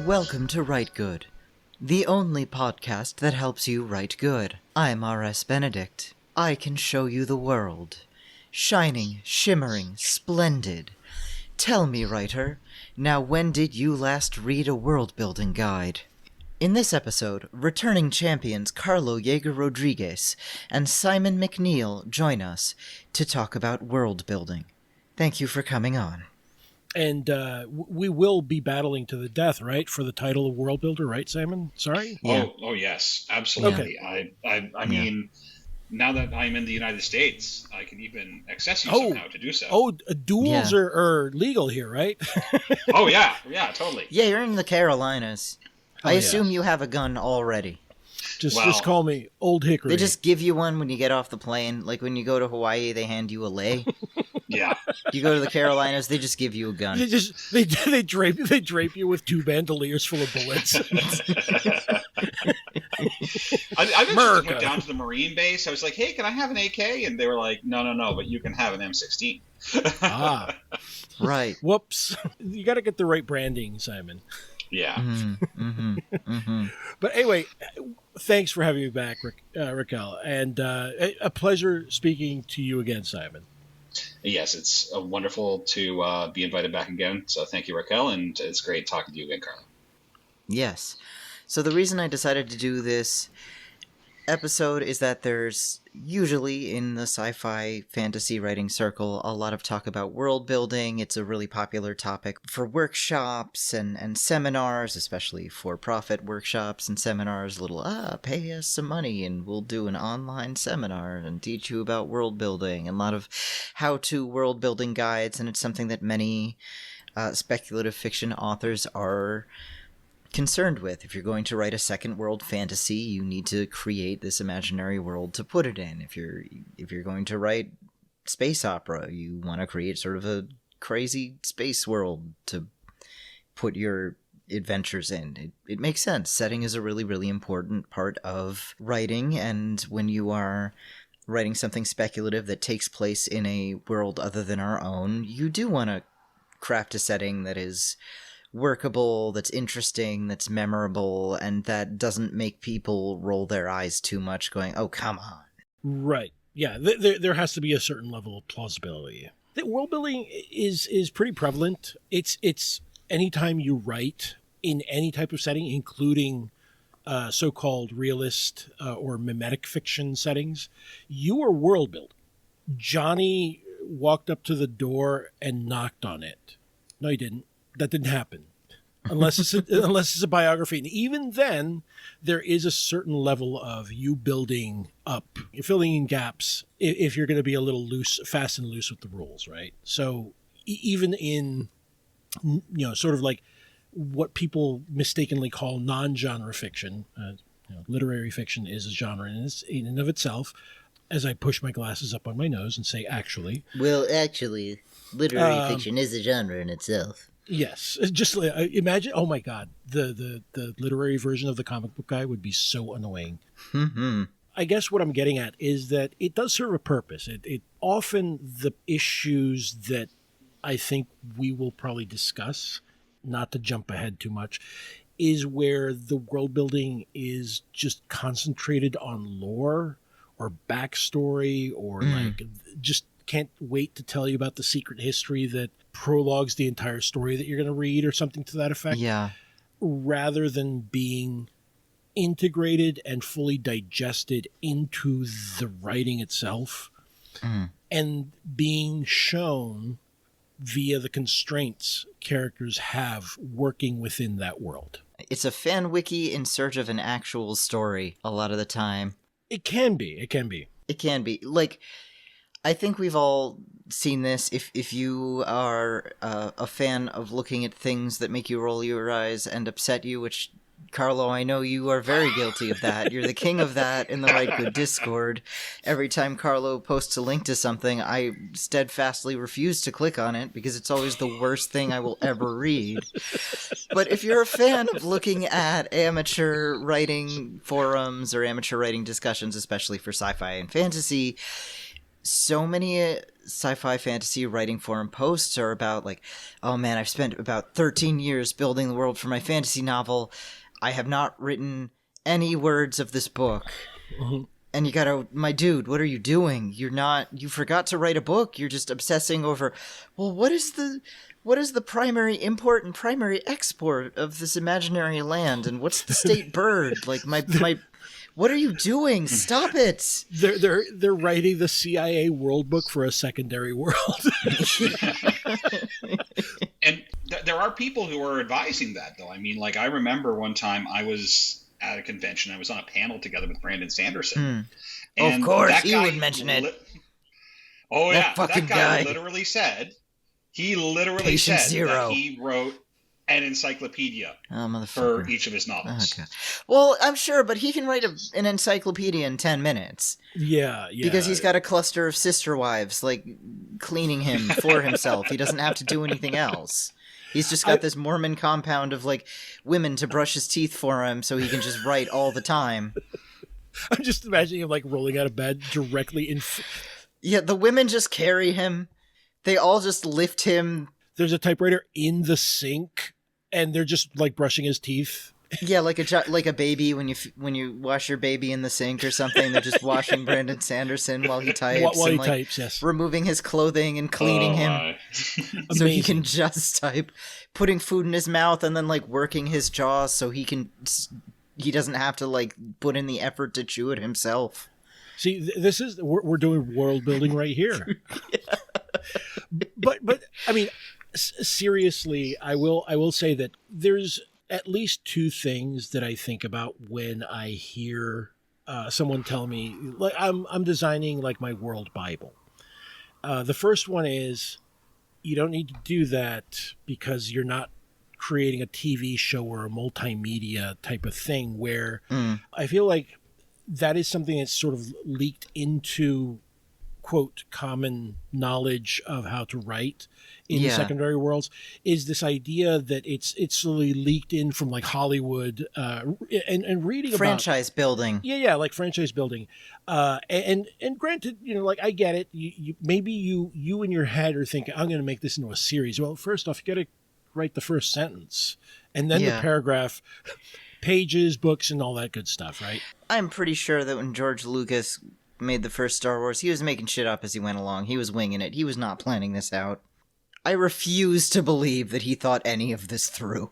Welcome to Rite Gud, the only podcast that helps you write good. I'm R.S. Benedict. I can show you the world. Shining, shimmering, splendid. Tell me, writer, now when did you last read a world-building guide? In this episode, returning champions Karlo Yeager Rodriguez and Simon McNeil join us to talk about world building. Thank you for coming on. And we will be battling to the death, right, for the title of World Builder, right, Simon? Sorry? Yeah. Oh, yes, absolutely. Okay. I mean, now that I'm in the United States, I can even access you somehow to do so. Oh, duels are legal here, right? Oh, yeah, totally. Yeah, you're in the Carolinas. I assume you have a gun already. Just call me Old Hickory. They just give you one when you get off the plane. Like when you go to Hawaii, they hand you a lei. Yeah. You go to the Carolinas, they just give you a gun. They drape you with two bandoliers full of bullets. I just went down to the Marine base. I was like, hey, can I have an AK? And they were like, no, but you can have an M16. Right. Whoops. You got to get the right branding, Simon. Yeah. But anyway, thanks for having me back, Raquel. And a pleasure speaking to you again, Simon. Yes, it's wonderful to be invited back again. So thank you, Raquel, and it's great talking to you again, Karlo. Yes. So the reason I decided to do this episode is that there's usually in the sci-fi fantasy writing circle a lot of talk about world building. It's a really popular topic for workshops and seminars, especially for-profit workshops and seminars. Pay us some money and we'll do an online seminar and teach you about world building, and a lot of how-to world building guides. And it's something that many speculative fiction authors are concerned with. If you're going to write a second world fantasy, you need to create this imaginary world to put it in. If you're going to write space opera, you want to create sort of a crazy space world to put your adventures in. It makes sense. Setting is a really, really important part of writing, and when you are writing something speculative that takes place in a world other than our own, you do want to craft a setting that is workable, that's interesting, that's memorable, and that doesn't make people roll their eyes too much going, oh, come on. Right. Yeah, there has to be a certain level of plausibility. The world building is pretty prevalent. It's anytime you write in any type of setting, including so-called realist or mimetic fiction settings, you are world building. Johnny walked up to the door and knocked on it. No, he didn't. That didn't happen, unless it's a biography. And even then, there is a certain level of you building up, filling in gaps if you're going to be a little fast and loose with the rules, right? So even in, sort of like what people mistakenly call non-genre fiction, literary fiction is a genre in and of itself. As I push my glasses up on my nose and say, actually. Well, actually, literary fiction is a genre in itself. Yes, just imagine. Oh my God, the literary version of the comic book guy would be so annoying. Mm-hmm. I guess what I'm getting at is that it does serve a purpose. It often the issues that I think we will probably discuss, not to jump ahead too much, is where the world building is just concentrated on lore or backstory or like just can't wait to tell you about the secret history that prologues the entire story that you're going to read or something to that effect. Yeah. Rather than being integrated and fully digested into the writing itself and being shown via the constraints characters have working within that world. It's a fan wiki in search of an actual story a lot of the time. It can be. It can be. Like, I think we've all seen this. If you are a fan of looking at things that make you roll your eyes and upset you, which, Karlo, I know you are very guilty of that. You're the king of that in the Rite Gud Discord. Every time Karlo posts a link to something, I steadfastly refuse to click on it because it's always the worst thing I will ever read. But if you're a fan of looking at amateur writing forums or amateur writing discussions, especially for sci-fi and fantasy, so many sci-fi fantasy writing forum posts are about like, oh man, I've spent about 13 years building the world for my fantasy novel. I have not written any words of this book. Mm-hmm. And you gotta, my dude, what are you doing? You forgot to write a book. You're just obsessing over, well, what is the primary import and primary export of this imaginary land? And what's the state bird? Like what are you doing? Stop it. They're writing the CIA world book for a secondary world. And there are people who are advising that, though. I mean, like, I remember one time I was at a convention. I was on a panel together with Brandon Sanderson. And of course, that he guy would mention it. That fucking guy guy. literally said Patient Zero. that he wrote an encyclopedia for each of his novels. Okay. Well, I'm sure, but he can write an encyclopedia in 10 minutes. Yeah. Because he's got a cluster of sister wives, like, cleaning him for himself. He doesn't have to do anything else. He's just got this Mormon compound of, like, women to brush his teeth for him so he can just write all the time. I'm just imagining him, like, rolling out of bed directly in... Yeah, the women just carry him. They all just lift him. There's a typewriter in the sink, and they're just, like, brushing his teeth. Yeah, like a baby when you wash your baby in the sink or something. They're just washing Brandon Sanderson while he types. While he types, yes. Removing his clothing and cleaning him. So he can just type. Putting food in his mouth and then, like, working his jaws so he doesn't have to, like, put in the effort to chew it himself. See, we're doing world building right here. Yeah. But I mean, seriously, I will say that there's at least two things that I think about when I hear someone tell me, like, I'm designing, like, my world Bible. The first one is, you don't need to do that because you're not creating a TV show or a multimedia type of thing, where I feel like that is something that's sort of leaked into, quote, common knowledge of how to write in secondary worlds, is this idea that it's slowly leaked in from, like, Hollywood and reading franchise building. Yeah, like franchise building. And granted, you know, like, I get it. Maybe you in your head are thinking, I'm going to make this into a series. Well, first off, you got to write the first sentence and then the paragraph, pages, books, and all that good stuff, right? I'm pretty sure that when George Lucas made the first Star Wars, he was making shit up as he went along. He was winging it. He was not planning this out. I refuse to believe that he thought any of this through.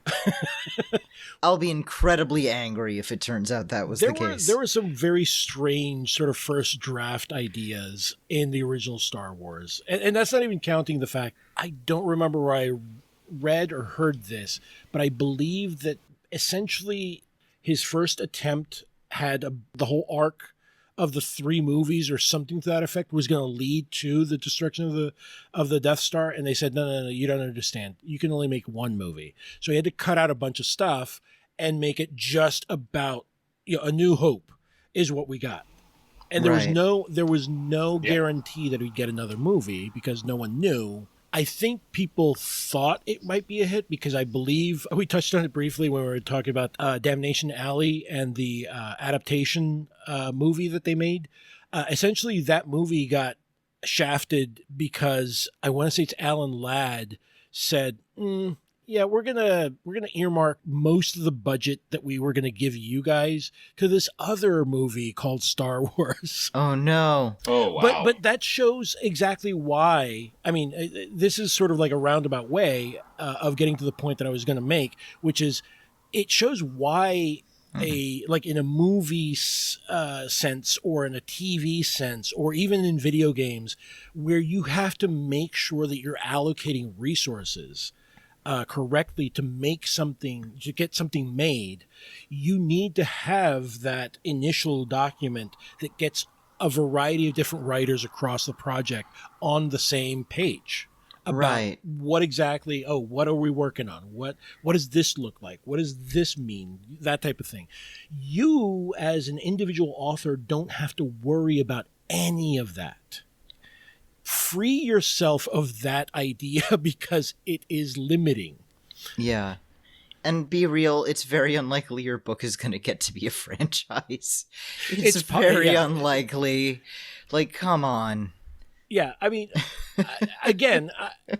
I'll be incredibly angry if it turns out that was the case. There were some very strange sort of first draft ideas in the original Star Wars. And that's not even counting the fact, I don't remember where I read or heard this, but I believe that essentially his first attempt had the whole arc of the 3 movies or something to that effect was going to lead to the destruction of the Death Star. And they said, no, you don't understand. You can only make 1 movie. So he had to cut out a bunch of stuff and make it just about, you know, A New Hope is what we got. And there was no guarantee that we'd get another movie because no one knew. I think people thought it might be a hit because I believe we touched on it briefly when we were talking about Damnation Alley and the adaptation movie that they made. Essentially, that movie got shafted because I want to say it's Alan Ladd said, we're gonna earmark most of the budget that we were gonna give you guys to this other movie called Star Wars. Oh no! Oh wow! But that shows exactly why. I mean, this is sort of like a roundabout way of getting to the point that I was going to make, which is it shows why like in a movie sense or in a TV sense or even in video games, where you have to make sure that you're allocating resources correctly to make something, to get something made, you need to have that initial document that gets a variety of different writers across the project on the same page about what exactly, what are we working on? What does this look like? What does this mean? That type of thing. You, as an individual author, don't have to worry about any of that. Free yourself of that idea because it is limiting. Yeah. And be real, it's very unlikely your book is going to get to be a franchise. It's very unlikely. Like, come on. Yeah, I mean, again,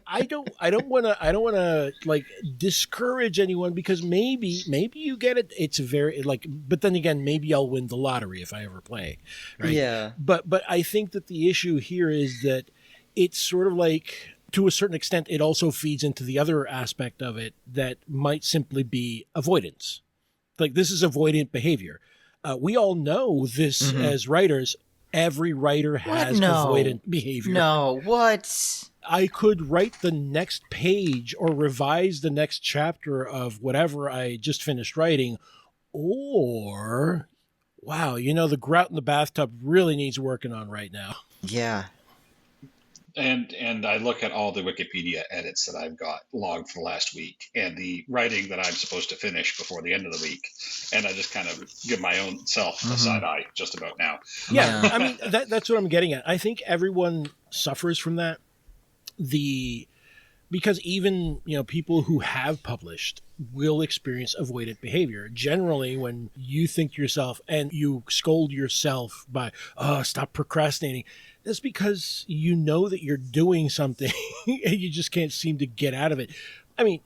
I don't want to like discourage anyone, because maybe you get it. It's very like, but then again, maybe I'll win the lottery if I ever play, right? Yeah. But I think that the issue here is that it's sort of like, to a certain extent, it also feeds into the other aspect of it that might simply be avoidance. Like, this is avoidant behavior. We all know this as writers. Every writer has avoidant behavior. No, what? I could write the next page or revise the next chapter of whatever I just finished writing, or, wow, the grout in the bathtub really needs working on right now. Yeah. And I look at all the Wikipedia edits that I've got logged for the last week, and the writing that I'm supposed to finish before the end of the week, and I just kind of give my own self a side eye just about now. Yeah, I mean, that's what I'm getting at. I think everyone suffers from that. Because even people who have published will experience avoidant behavior. Generally, when you think to yourself and you scold yourself by, "Oh, stop procrastinating," that's because you know that you're doing something and you just can't seem to get out of it. I mean,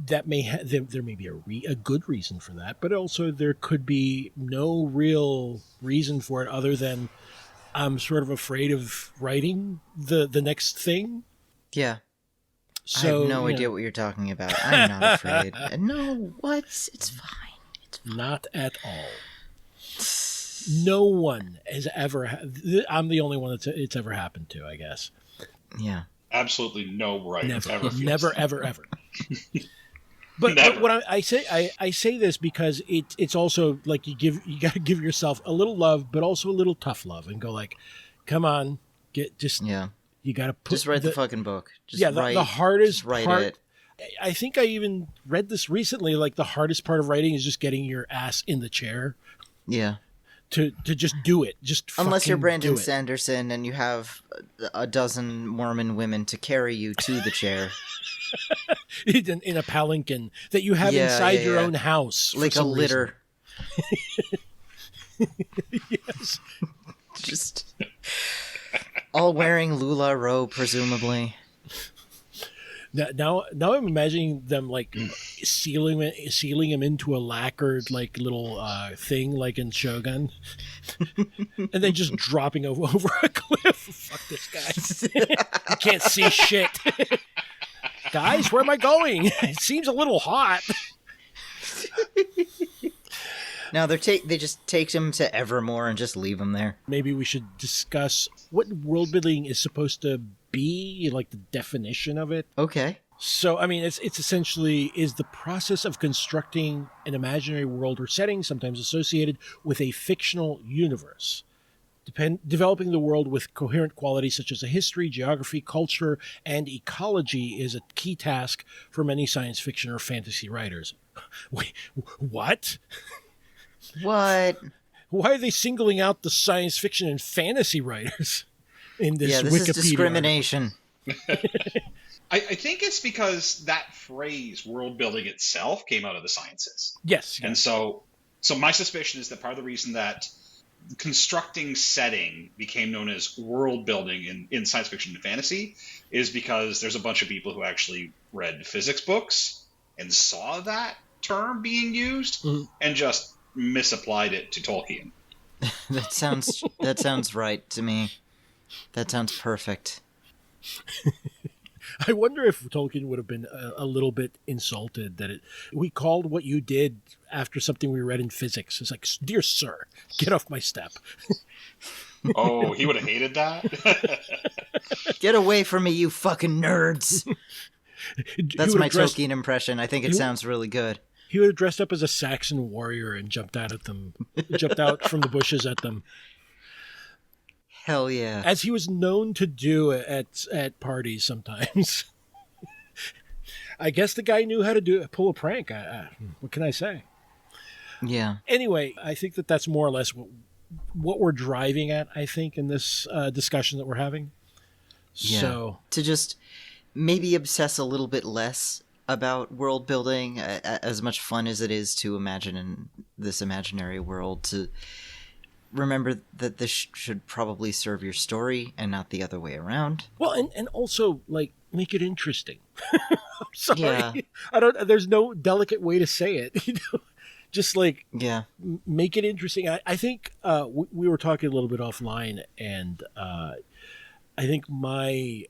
that there may be a good reason for that, but also there could be no real reason for it other than I'm sort of afraid of writing the next thing. Yeah. So, I have no idea what you're talking about. I'm not afraid. No, what? It's fine. It's fine. Not at all. No one has ever. I'm the only one it's ever happened to, I guess. Yeah. Absolutely no writer Never, ever. But what I say this because it's also like you got to give yourself a little love, but also a little tough love, and go like, come on, you got to put just write the fucking book. The hardest write part. it. I think I even read this recently. Like, the hardest part of writing is just getting your ass in the chair. Yeah. To just do it. Unless you're Brandon Sanderson and you have a dozen Mormon women to carry you to the chair. in a palanquin that you have inside your own house. Like a litter. Yes. Just all wearing LuLaRoe, presumably. Now I'm imagining them like sealing him into a lacquered like little thing like in Shogun, and then just dropping over a cliff. Fuck this guy! I can't see shit. Guys, where am I going? It seems a little hot. No, they just take him to Evermore and just leave him there. Maybe we should discuss what world building is supposed to be, like the definition of it. Okay. So, I mean, it's essentially is the process of constructing an imaginary world or setting, sometimes associated with a fictional universe. Developing the world with coherent qualities such as a history, geography, culture, and ecology is a key task for many science fiction or fantasy writers. Wait, what? What? Why are they singling out the science fiction and fantasy writers in this Wikipedia? This is discrimination. I think it's because that phrase, world building itself, came out of the sciences. Yes. And so my suspicion is that part of the reason that constructing setting became known as world building in science fiction and fantasy is because there's a bunch of people who actually read physics books and saw that term being used and just misapplied it to Tolkien. That sounds right to me. That sounds perfect. I wonder if Tolkien would have been a little bit insulted that we called what you did after something we read in physics. It's like, dear sir, get off my step. Oh, he would have hated that? Get away from me, you fucking nerds. That's my Tolkien impression. I think it sounds really good. He would have dressed up as a Saxon warrior and jumped out from the bushes at them. Hell yeah. As he was known to do at parties sometimes. I guess the guy knew how to pull a prank. What can I say? Yeah. Anyway, I think that's more or less what we're driving at, I think, in this discussion that we're having. Yeah. So, to just maybe obsess a little bit less about world building, as much fun as it is to imagine in this imaginary world, to remember that this should probably serve your story and not the other way around. Well, and also, like, make it interesting. I'm sorry. Yeah. There's no delicate way to say it. Just like, Yeah. make it interesting. I think we were talking a little bit offline, and I think my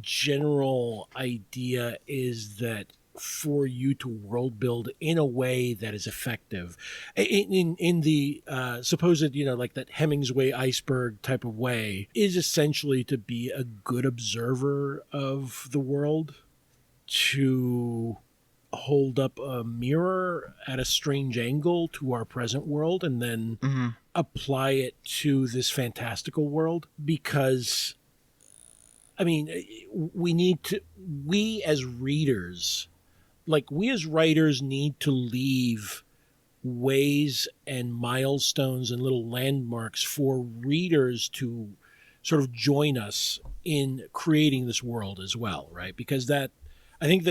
general idea is that for you to world build in a way that is effective in the supposed, like that Hemingway iceberg type of way, is essentially to be a good observer of the world, to hold up a mirror at a strange angle to our present world, and then apply it to this fantastical world. Because I mean, we as readers, like, we as writers need to leave ways and milestones and little landmarks for readers to sort of join us in creating this world as well, right? Because that, I think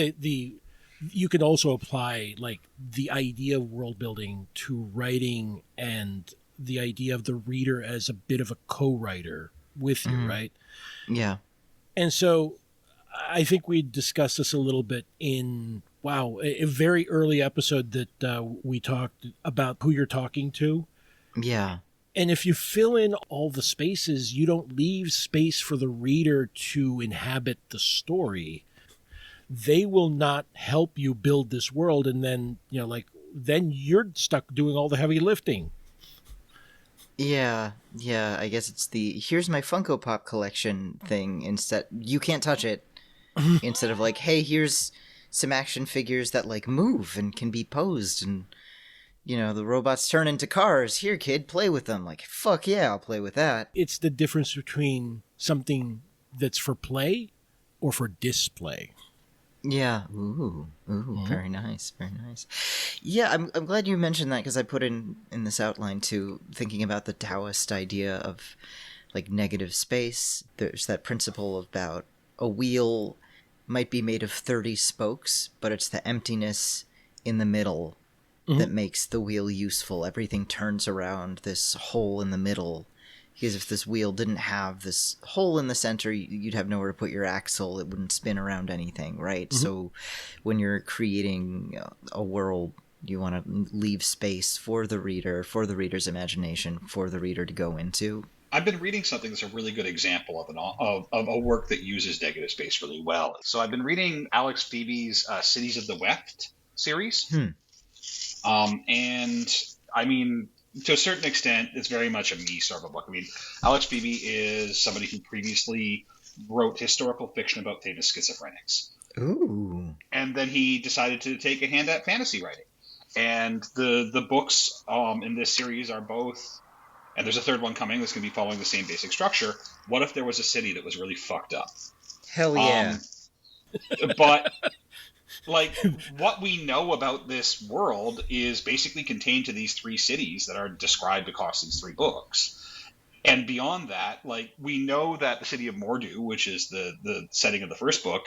you can also apply, like, the idea of world building to writing, and the idea of the reader as a bit of a co-writer with you, right? Yeah. And so I think we discussed this a little bit in, a very early episode that we talked about who you're talking to. Yeah. And if you fill in all the spaces, you don't leave space for the reader to inhabit the story. They will not help you build this world. And then, then you're stuck doing all the heavy lifting. Yeah, I guess it's the here's my Funko Pop collection thing. Instead, you can't touch it. Instead of like, hey, here's some action figures that like move and can be posed, and the robots turn into cars. Here, kid, play with them. Like, fuck yeah, I'll play with that. It's the difference between something that's for play or for display. Yeah. Ooh, very nice, very nice. Yeah, I'm glad you mentioned that, because I put in this outline too, thinking about the Taoist idea of like negative space. There's that principle about a wheel might be made of 30 spokes, but it's the emptiness in the middle that makes the wheel useful. Everything turns around this hole in the middle. Because if this wheel didn't have this hole in the center, you'd have nowhere to put your axle. It wouldn't spin around anything, right? So when you're creating a world, you want to leave space for the reader, for the reader's imagination, for the reader to go into. I've been reading something that's a really good example of a work that uses negative space really well. So I've been reading Alex Phoebe's Cities of the Weft series. And I mean, to a certain extent, it's very much a me sort of a book. I mean, Alex Phoebe is somebody who previously wrote historical fiction about famous schizophrenics. Ooh. And then he decided to take a hand at fantasy writing. And the books in this series are both, and there's a third one coming that's going to be following the same basic structure. What if there was a city that was really fucked up? Hell yeah. But like, what we know about this world is basically contained to these three cities that are described across these three books. And beyond that, like, we know that the city of Mordu, which is the setting of the first book,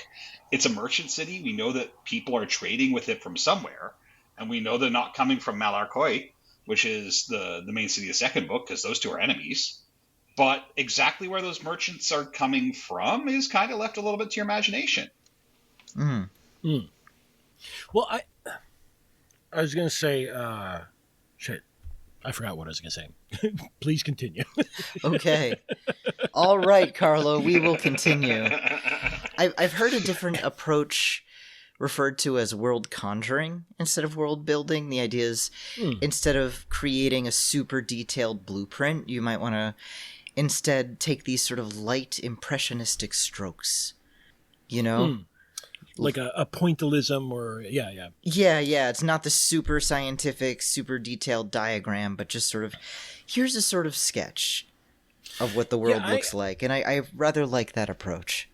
it's a merchant city. We know that people are trading with it from somewhere. And we know they're not coming from Malarkoi, which is the main city of the second book, because those two are enemies. But exactly where those merchants are coming from is kind of left a little bit to your imagination. Well, I was going to say, shit, I forgot what I was going to say. Please continue. Okay. All right, Karlo, we will continue. I've heard a different approach referred to as world conjuring instead of world building. The idea is instead of creating a super detailed blueprint, you might want to instead take these sort of light impressionistic strokes, Like a pointillism, or yeah. It's not the super scientific, super detailed diagram, but just sort of, here's a sort of sketch of what the world looks like. And I rather like that approach.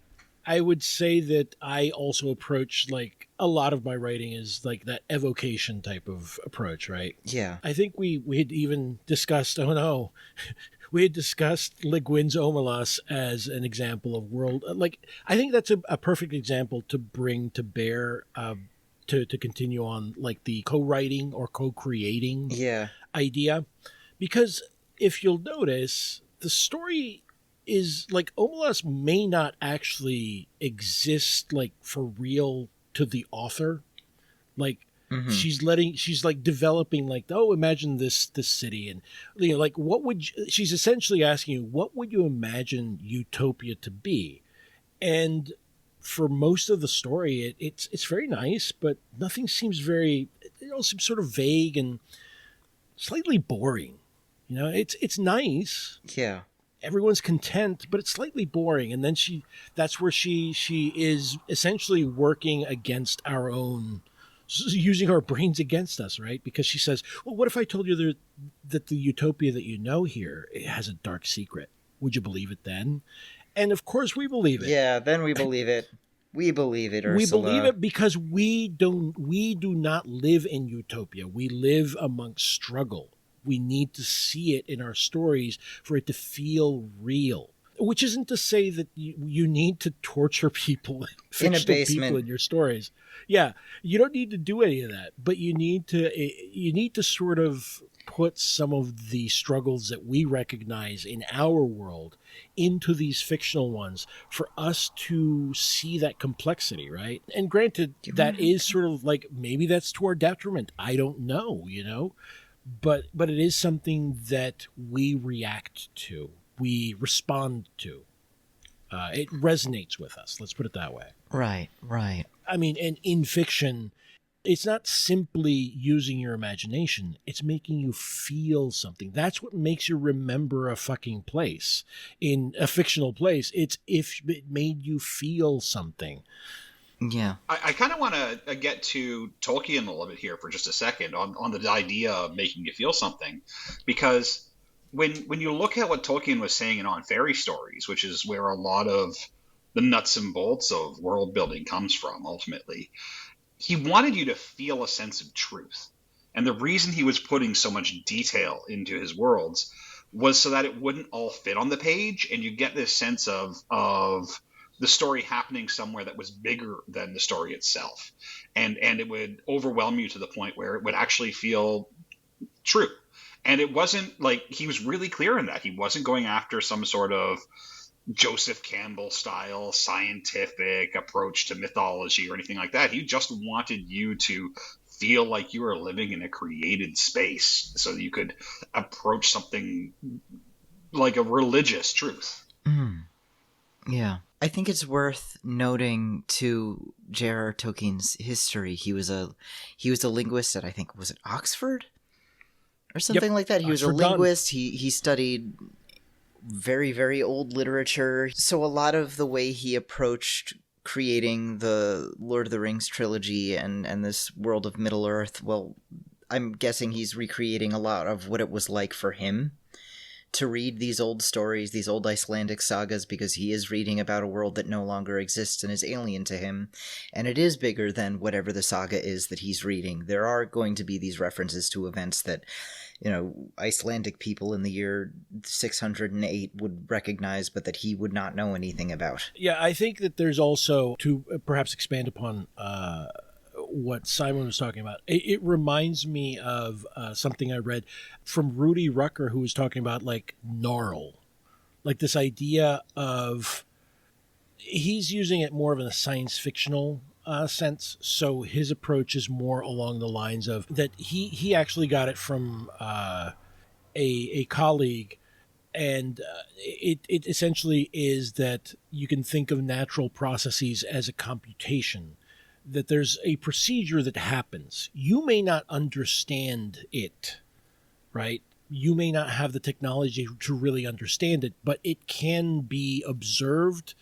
I would say that I also approach, like, a lot of my writing is like that evocation type of approach, right? Yeah. I think we had even discussed, we had discussed Le Guin's Omelas as an example of world. Like, I think that's a perfect example to bring to bear to continue on, like, the co-writing or co-creating idea. Because if you'll notice, the story is like Omelas may not actually exist like for real to the author. Like she's like developing like, oh, imagine this city, and like she's essentially asking you, what would you imagine utopia to be? And for most of the story, it's very nice, but nothing seems very, seems sort of vague and slightly boring. It's nice. Yeah. Everyone's content, but it's slightly boring. And then that's where she is essentially working against our own, using our brains against us, right? Because she says, well, what if I told you that the utopia that you know here, it has a dark secret? Would you believe it then? And of course we believe it. Yeah, then we believe it. We believe it, Ursula. We believe it because we do not live in utopia. We live amongst struggle. We need to see it in our stories for it to feel real. Which isn't to say that you need to torture people, in a basement, people in your stories. Yeah, you don't need to do any of that, but you need to sort of put some of the struggles that we recognize in our world into these fictional ones for us to see that complexity, right? And granted, that is sort of like, maybe that's to our detriment. I don't know, but it is something that we react to, we respond to. It resonates with us. Let's put it that way. Right. I mean, and in fiction, it's not simply using your imagination. It's making you feel something. That's what makes you remember a fucking place. In a fictional place, it's if it made you feel something. Yeah. I kind of want to get to Tolkien a little bit here for just a second on the idea of making you feel something. Because when you look at what Tolkien was saying in On Fairy Stories, which is where a lot of the nuts and bolts of world building comes from, ultimately, he wanted you to feel a sense of truth. And the reason he was putting so much detail into his worlds was so that it wouldn't all fit on the page, and you get this sense of the story happening somewhere that was bigger than the story itself. And it would overwhelm you to the point where it would actually feel true. And it wasn't like, he was really clear in that. He wasn't going after some sort of Joseph Campbell style scientific approach to mythology or anything like that. He just wanted you to feel like you were living in a created space so that you could approach something like a religious truth. Yeah. I think it's worth noting to J.R.R. Tolkien's history. He was a linguist at, I think, was it Oxford or something like that? He was a linguist. He studied very, very old literature. So a lot of the way he approached creating the Lord of the Rings trilogy and this world of Middle-earth, well, I'm guessing he's recreating a lot of what it was like for him to read these old stories, these old Icelandic sagas, because he is reading about a world that no longer exists and is alien to him, and it is bigger than whatever the saga is that he's reading. There are going to be these references to events that, Icelandic people in the year 608 would recognize, but that he would not know anything about. Yeah, I think that there's also, to perhaps expand upon what Simon was talking about, it reminds me of something I read from Rudy Rucker, who was talking about like gnarl, like this idea of, he's using it more of in a science fictional sense. So his approach is more along the lines of that he actually got it from a colleague, and it essentially is that you can think of natural processes as a computation, that there's a procedure that happens. You may not understand it, right? You may not have the technology to really understand it, but it can be observed.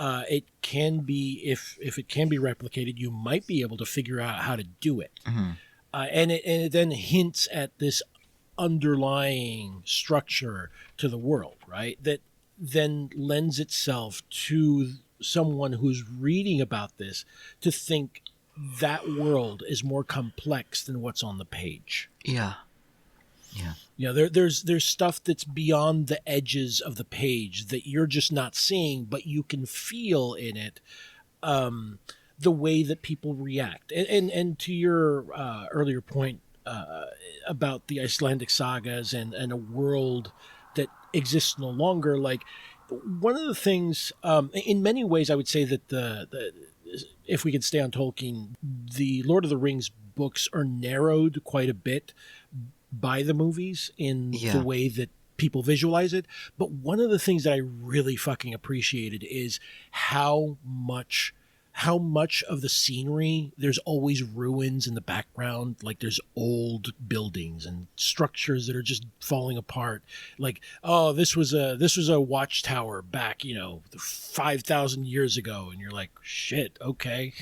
It can be, if it can be replicated, you might be able to figure out how to do it. Mm-hmm. And it then hints at this underlying structure to the world, right? That then lends itself to someone who's reading about this to think that world is more complex than what's on the page. Yeah. There's stuff that's beyond the edges of the page that you're just not seeing, but you can feel in it the way that people react. And to your earlier point, about the Icelandic sagas and a world that exists no longer. Like, one of the things, in many ways, I would say that the if we could stay on Tolkien, the Lord of the Rings books are narrowed quite a bit by the movies in the way that people visualize it. But one of the things that I really fucking appreciated is how much of the scenery, there's always ruins in the background. Like, there's old buildings and structures that are just falling apart. Like, oh, this was a watchtower back, 5,000 years ago. And you're like, shit, okay.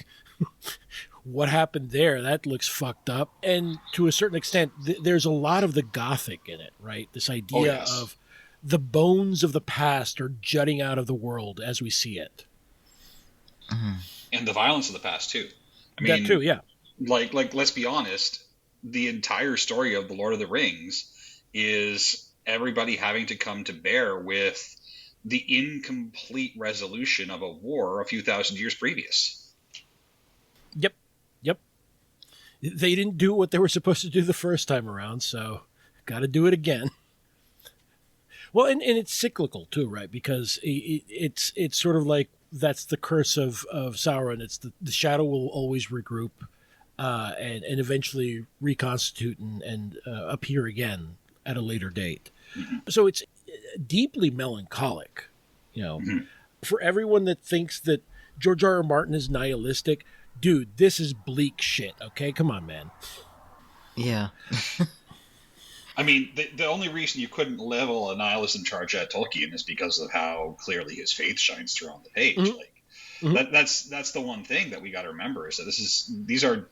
What happened there? That looks fucked up. And to a certain extent, there's a lot of the Gothic in it, right? This idea of the bones of the past are jutting out of the world as we see it. Mm-hmm. And the violence of the past too. I mean, that too, yeah. Like let's be honest, the entire story of the Lord of the Rings is everybody having to come to bear with the incomplete resolution of a war a few thousand years previous. Yep. They didn't do what they were supposed to do the first time around, so got to do it again. Well, and it's cyclical too, right? Because it's sort of like, that's the curse of Sauron. It's the shadow will always regroup and eventually reconstitute and appear again at a later date. Mm-hmm. So it's deeply melancholic, Mm-hmm. For everyone that thinks that George R.R. Martin is nihilistic. Dude, this is bleak shit, okay? Come on, man. Yeah. I mean, the only reason you couldn't level a nihilism charge at Tolkien is because of how clearly his faith shines through on the page. Mm-hmm. Like, that's the one thing that we got to remember, is that these are,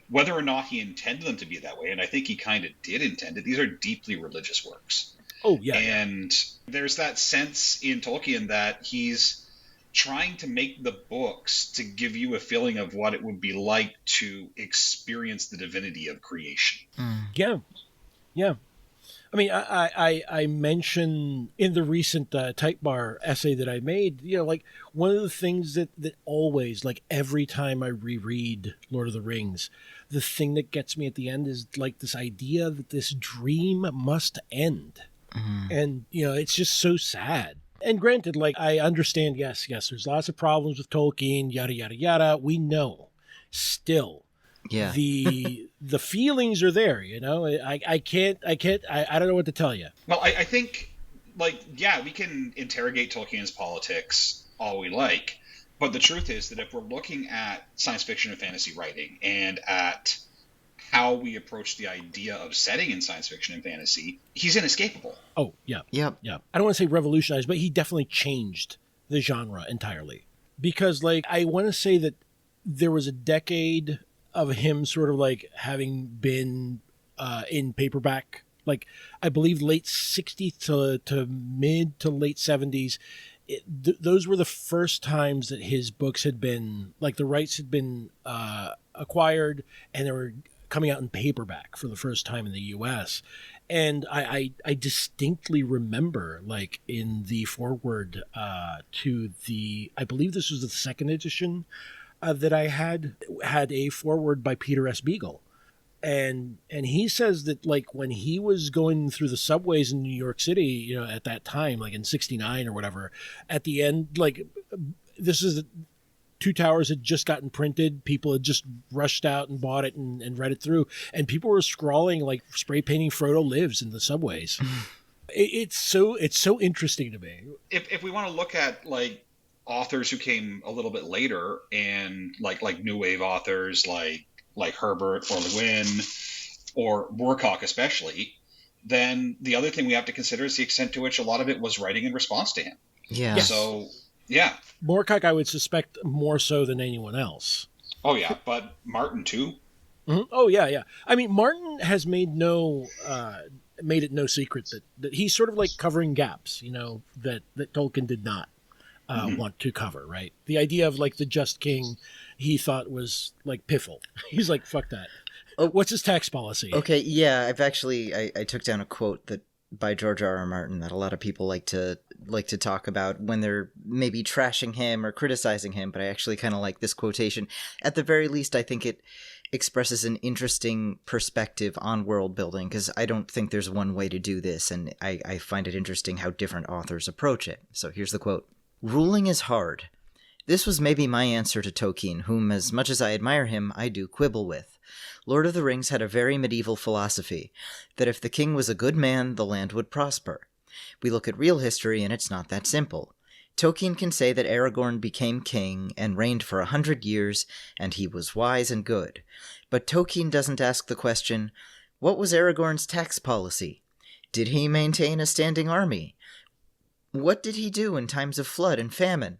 whether or not he intended them to be that way, and I think he kind of did intend it, these are deeply religious works. Oh, yeah. And there's that sense in Tolkien that he's trying to make the books to give you a feeling of what it would be like to experience the divinity of creation. Mm. Yeah. I mean, I mentioned in the recent Type Bar essay that I made, like, one of the things that always, like, every time I reread Lord of the Rings, the thing that gets me at the end is, like, this idea that this dream must end. Mm-hmm. And, it's just so sad. And granted, like, I understand, yes, there's lots of problems with Tolkien, yada, yada, yada. We know. Still. Yeah. The feelings are there, I don't know what to tell you. Well, I think, like, yeah, we can interrogate Tolkien's politics all we like, but the truth is that if we're looking at science fiction and fantasy writing and at how we approach the idea of setting in science fiction and fantasy, he's inescapable. Oh, yeah. Yeah. I don't want to say revolutionized, but he definitely changed the genre entirely. Because, like, I want to say that there was a decade of him sort of, like, having been in paperback, like, I believe late 60s to mid to late 70s. Those were the first times that his books had been, like, the rights had been acquired, and they were coming out in paperback for the first time in the U.S. And I distinctly remember, like, in the foreword to the, I believe this was the second edition that I had a foreword by Peter S. Beagle. And he says that, like, when he was going through the subways in New York City, at that time, like in 69 or whatever, at the end, like, this is Two Towers had just gotten printed. People had just rushed out and bought it and read it through. And people were scrawling, like, spray painting Frodo Lives in the subways. It's so interesting to me. If we want to look at, like, authors who came a little bit later, and like new wave authors like Herbert or Le Guin or Moorcock especially, then the other thing we have to consider is the extent to which a lot of it was writing in response to him. Yeah. Yes. So, yeah. Moorcock, I would suspect, more so than anyone else. Oh, yeah, but Martin, too. Mm-hmm. Oh, yeah. I mean, Martin has made it no secret that he's sort of, like, covering gaps, that Tolkien did not want to cover, right? The idea of, like, the Just King, he thought was, like, piffle. He's like, fuck that. What's his tax policy? Okay, yeah, I've actually, I took down a quote that by George R.R. Martin that a lot of people like to talk about when they're maybe trashing him or criticizing him, but I actually kind of like this quotation. At the very least, I think expresses an interesting perspective on world building, because I don't think there's one way to do this, and I find it interesting how different authors approach it. So here's the quote. "Ruling is hard. This was maybe my answer to Tolkien, whom, as much as I admire him, I do quibble with. Lord of the Rings had a very medieval philosophy, that if the king was a good man, the land would prosper. We look at real history, and it's not that simple. Tolkien can say that Aragorn became king and reigned for 100 years, and he was wise and good. But Tolkien doesn't ask the question, what was Aragorn's tax policy? Did he maintain a standing army? What did he do in times of flood and famine?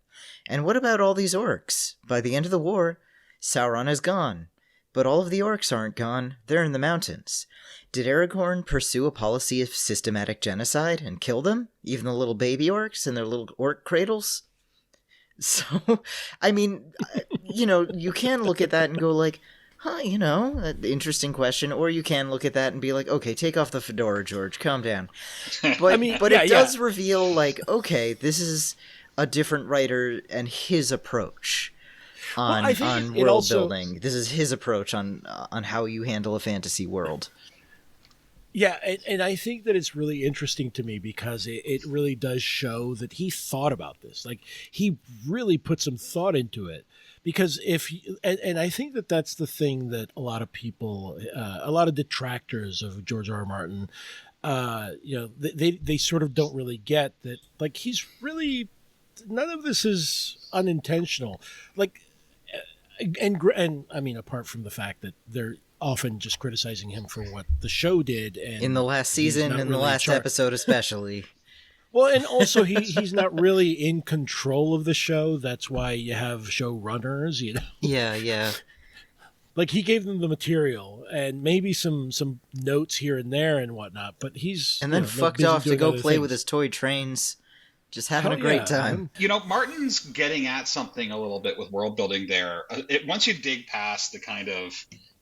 And what about all these orcs? By the end of the war, Sauron is gone. But all of the orcs aren't gone. They're in the mountains. Did Aragorn pursue a policy of systematic genocide and kill them? Even the little baby orcs in their little orc cradles?" So, I mean, you can look at that and go like, interesting question. Or you can look at that and be like, okay, take off the fedora, George, calm down. But, it does reveal, like, okay, this is a different writer and his approach on world building. This is his approach on how you handle a fantasy world. Yeah, and I think that it's really interesting to me because it really does show that he thought about this. Like, he really put some thought into it. Because and I think that that's the thing that a lot of people, a lot of detractors of George R. R. Martin, they sort of don't really get that, like, he's really, none of this is unintentional. Like, and I mean, apart from the fact that they're often just criticizing him for what the show did, and in the last season, in the last episode especially. Well, and also he's not really in control of the show. That's why you have showrunners, Yeah. Like, he gave them the material and maybe some notes here and there and whatnot, but he's and then fucked off to go play with his toy trains. Just having a great time. Martin's getting at something a little bit with world building there. Once you dig past the kind of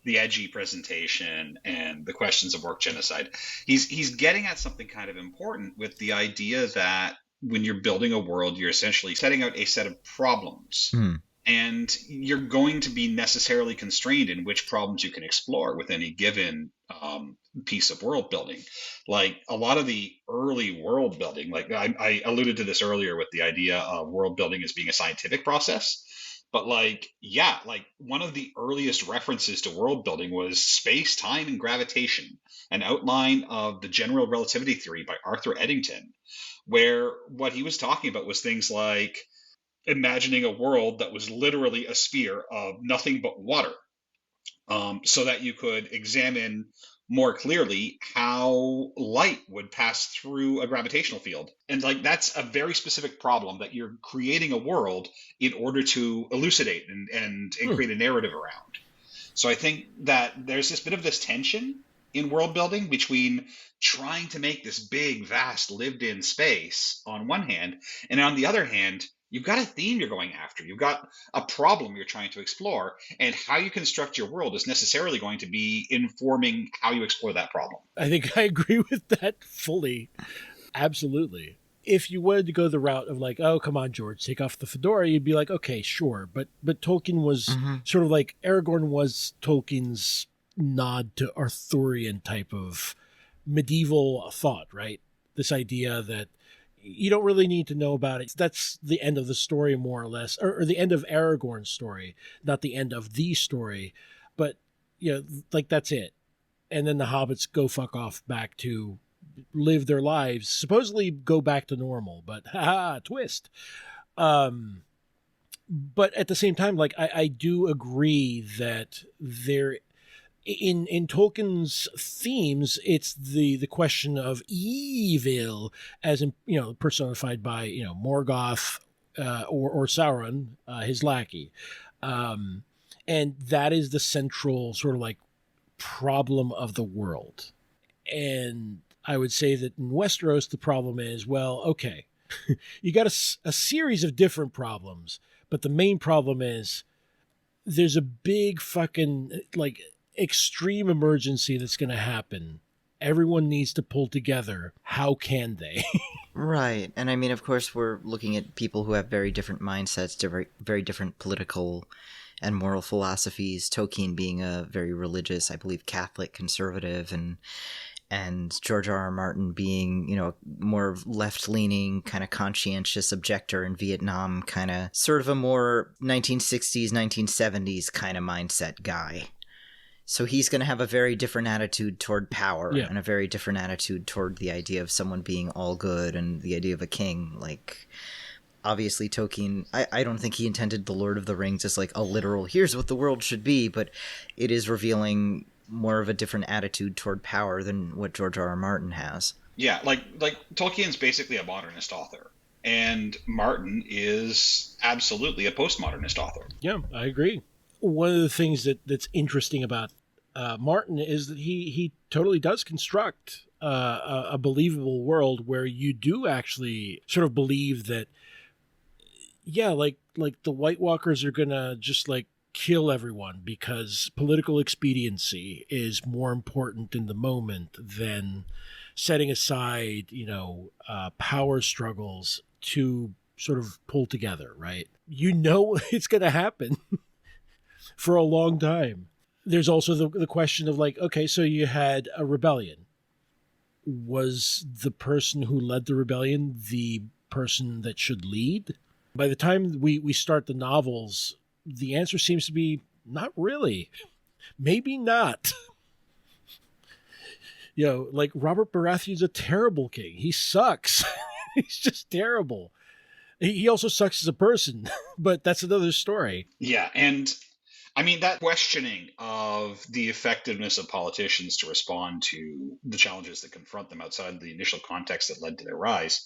the edgy presentation and the questions of work genocide, he's getting at something kind of important with the idea that when you're building a world, you're essentially setting out a set of problems. And you're going to be necessarily constrained in which problems you can explore with any given piece of world building. Like, a lot of the early world building, like I alluded to this earlier with the idea of world building as being a scientific process. But one of the earliest references to world building was Space, Time, and Gravitation, an outline of the general relativity theory by Arthur Eddington, where what he was talking about was things like imagining a world that was literally a sphere of nothing but water, so that you could examine more clearly how light would pass through a gravitational field. And that's a very specific problem that you're creating a world in order to elucidate and create a narrative around. So I think that there's this bit of this tension in world building between trying to make this big, vast, lived-in space on one hand, and on the other hand, you've got a theme you're going after. You've got a problem you're trying to explore, and how you construct your world is necessarily going to be informing how you explore that problem. I think I agree with that fully. Absolutely. If you wanted to go the route of like, oh, come on, George, take off the fedora, you'd be like, okay, sure. But Tolkien was sort of like, Aragorn was Tolkien's nod to Arthurian type of medieval thought, right? This idea that you don't really need to know about it. That's the end of the story, more or less, or the end of Aragorn's story, not the end of the story. But, that's it. And then the hobbits go fuck off back to live their lives, supposedly go back to normal, but twist. But at the same time, I do agree that there, in Tolkien's themes, it's the question of evil, as in, personified by Morgoth or Sauron, his lackey, and that is the central sort of problem of the world. And I would say that in Westeros, the problem is, well, okay, you got a series of different problems, but the main problem is there's a big fucking extreme emergency that's going to happen. Everyone needs to pull together. How can they? Right. And I mean, of course, we're looking at people who have very different mindsets, very different political and moral philosophies. Tolkien being a very religious, I believe, Catholic conservative, and George R. R. Martin being, more left-leaning, kind of conscientious objector in Vietnam, kind of sort of a more 1960s, 1970s kind of mindset guy. So he's going to have a very different attitude toward power and a very different attitude toward the idea of someone being all good and the idea of a king. Like, obviously Tolkien, I don't think he intended The Lord of the Rings as like a literal, here's what the world should be, but it is revealing more of a different attitude toward power than what George R. R. Martin has. Yeah, like Tolkien's basically a modernist author, and Martin is absolutely a postmodernist author. Yeah, I agree. One of the things that's interesting about Martin is that he totally does construct a believable world where you do actually sort of believe that, like the White Walkers are gonna just like kill everyone because political expediency is more important in the moment than setting aside, power struggles to sort of pull together, right? It's going to happen for a long time. There's also the question of like, okay, so you had a rebellion. Was the person who led the rebellion the person that should lead? By the time we start the novels, the answer seems to be not really. Maybe not. Like Robert Baratheon's a terrible king. He sucks. He's just terrible. He also sucks as a person, but that's another story. Yeah, and I mean, that questioning of the effectiveness of politicians to respond to the challenges that confront them outside the initial context that led to their rise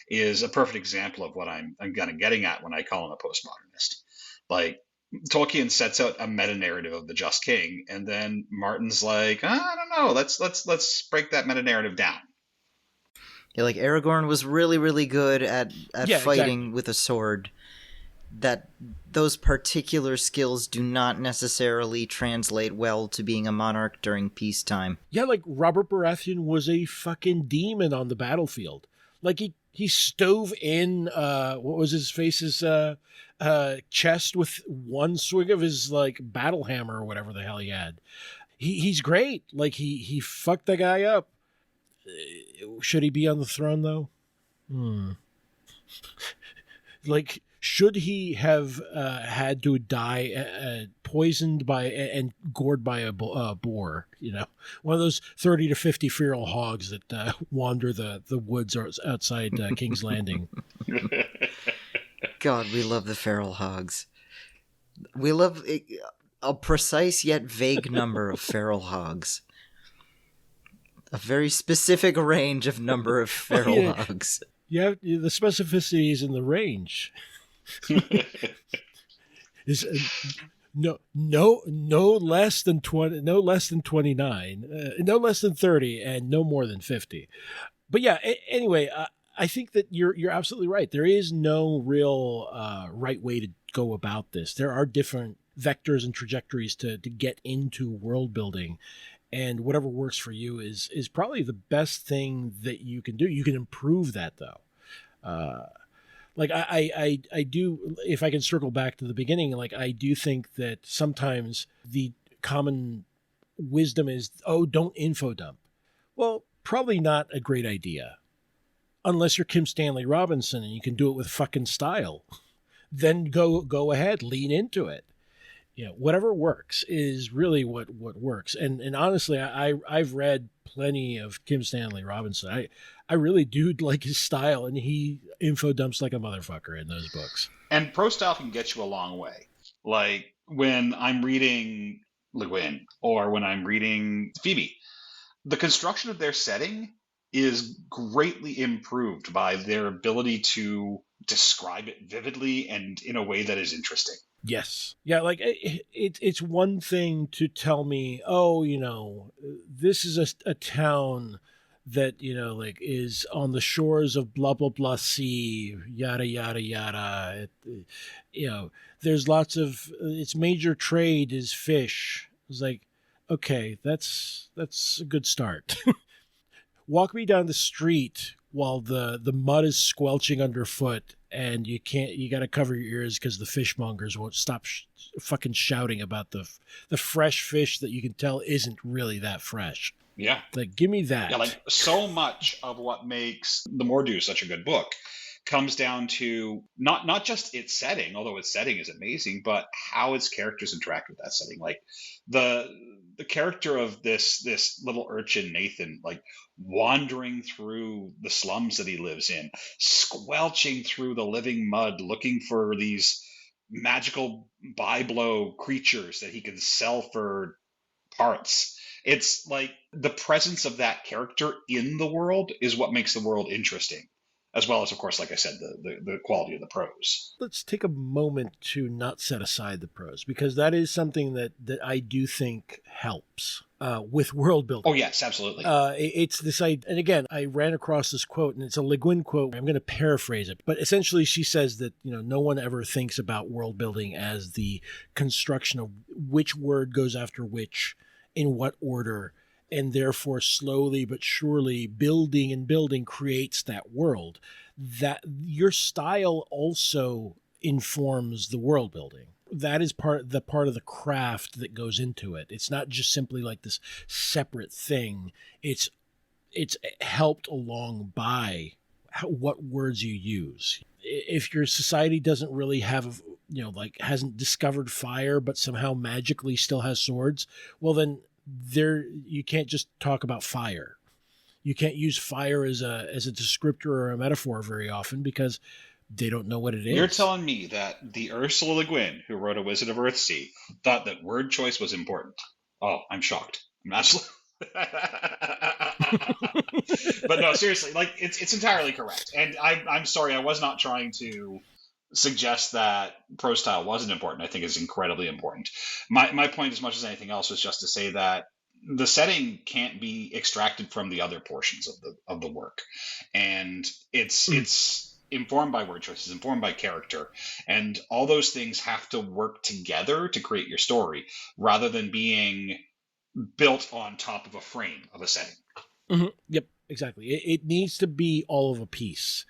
is a perfect example of what I'm kind of getting at when I call him a postmodernist. Like, Tolkien sets out a meta-narrative of the just king, and then Martin's like, I don't know, let's break that meta-narrative down. Yeah, like Aragorn was really, really good at fighting with a sword. That those particular skills do not necessarily translate well to being a monarch during peacetime. Yeah, like Robert Baratheon was a fucking demon on the battlefield. Like he stove in what was his face's chest with one swing of his like battle hammer or whatever the hell he had. He's great. Like he fucked that guy up. Should he be on the throne though? Like, should he have had to die poisoned by and gored by a boar? One of those 30 to 50 feral hogs that wander the woods outside King's Landing. God, we love the feral hogs. We love a precise yet vague number of feral hogs. A very specific range of number of feral hogs. Yeah, the specificity is in the range. Is no less than 20, no less than 29, no less than 30, and no more than 50. But yeah, anyway, I think that you're absolutely right. There is no real right way to go about this. There are different vectors and trajectories to get into world building, and whatever works for you is probably the best thing that you can do. You can improve that though. Like I do, if I can circle back to the beginning, like I do think that sometimes the common wisdom is, don't info dump. Well, probably not a great idea. Unless you're Kim Stanley Robinson and you can do it with fucking style. Then go ahead, lean into it. Whatever works is really what works. And honestly, I've read plenty of Kim Stanley Robinson. I really do like his style, and he info dumps like a motherfucker in those books. And pro style can get you a long way. Like when I'm reading Le Guin or when I'm reading Phoebe, the construction of their setting is greatly improved by their ability to describe it vividly and in a way that is interesting. Yes. Yeah, like it's one thing to tell me, this is a town that, like is on the shores of blah, blah, blah sea, yada, yada, yada. There's lots of, its major trade is fish. It's like, okay, that's a good start. Walk me down the street while the mud is squelching underfoot, and you got to cover your ears because the fishmongers won't stop fucking shouting about the fresh fish that you can tell isn't really that fresh. Yeah. Like, give me that. Yeah, like so much of what makes The Mordu such a good book comes down to not just its setting, although its setting is amazing, but how its characters interact with that setting. Like the character of this little urchin Nathan, like wandering through the slums that he lives in, squelching through the living mud, looking for these magical byblow creatures that he can sell for parts. It's like the presence of that character in the world is what makes the world interesting, as well as, of course, like I said, the quality of the prose. Let's take a moment to not set aside the prose, because that is something that I do think helps with world building. Oh, yes, absolutely. It's this idea, and again, I ran across this quote, and it's a Le Guin quote. I'm going to paraphrase it, but essentially she says that, no one ever thinks about world building as the construction of which word goes after which, in what order, and therefore slowly but surely building and building creates that world. That your style also informs the world building. That is part of the craft that goes into it. It's not just simply like this separate thing. It's helped along by what words you use. If your society doesn't really have, hasn't discovered fire, but somehow magically still has swords, well then you can't just talk about fire. You can't use fire as a descriptor or a metaphor very often because they don't know what it is. You're telling me that the Ursula Le Guin, who wrote A Wizard of Earthsea, thought that word choice was important? Oh, I'm shocked. I'm absolutely... But no, seriously, like it's entirely correct. And I'm sorry, I was not trying to suggest that prose style wasn't important. I think it's incredibly important. My point, as much as anything else, was just to say that the setting can't be extracted from the other portions of the work, and it's informed by word choices, informed by character, and all those things have to work together to create your story, rather than being built on top of a frame of a setting. Mm-hmm. Yep, exactly. It needs to be all of a piece.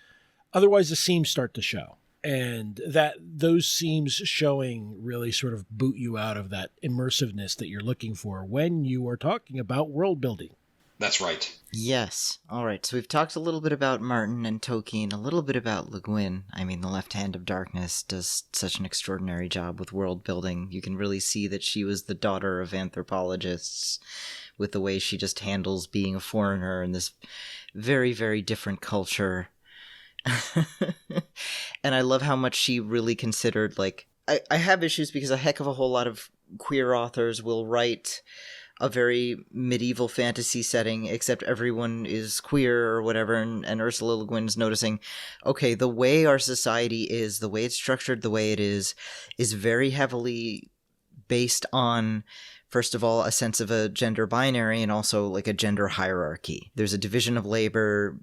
Otherwise, the seams start to show. And that those seams showing really sort of boot you out of that immersiveness that you're looking for when you are talking about world building. That's right. Yes. All right. So we've talked a little bit about Martin and Tolkien, a little bit about Le Guin. I mean, The Left Hand of Darkness does such an extraordinary job with world building. You can really see that she was the daughter of anthropologists with the way she just handles being a foreigner in this very, very different culture. And I love how much she really considered, like, I have issues because a heck of a whole lot of queer authors will write a very medieval fantasy setting, except everyone is queer or whatever, and Ursula Le Guin's noticing, okay, the way our society is, the way it's structured, the way it is very heavily based on, first of all, a sense of a gender binary and also like a gender hierarchy. There's a division of labor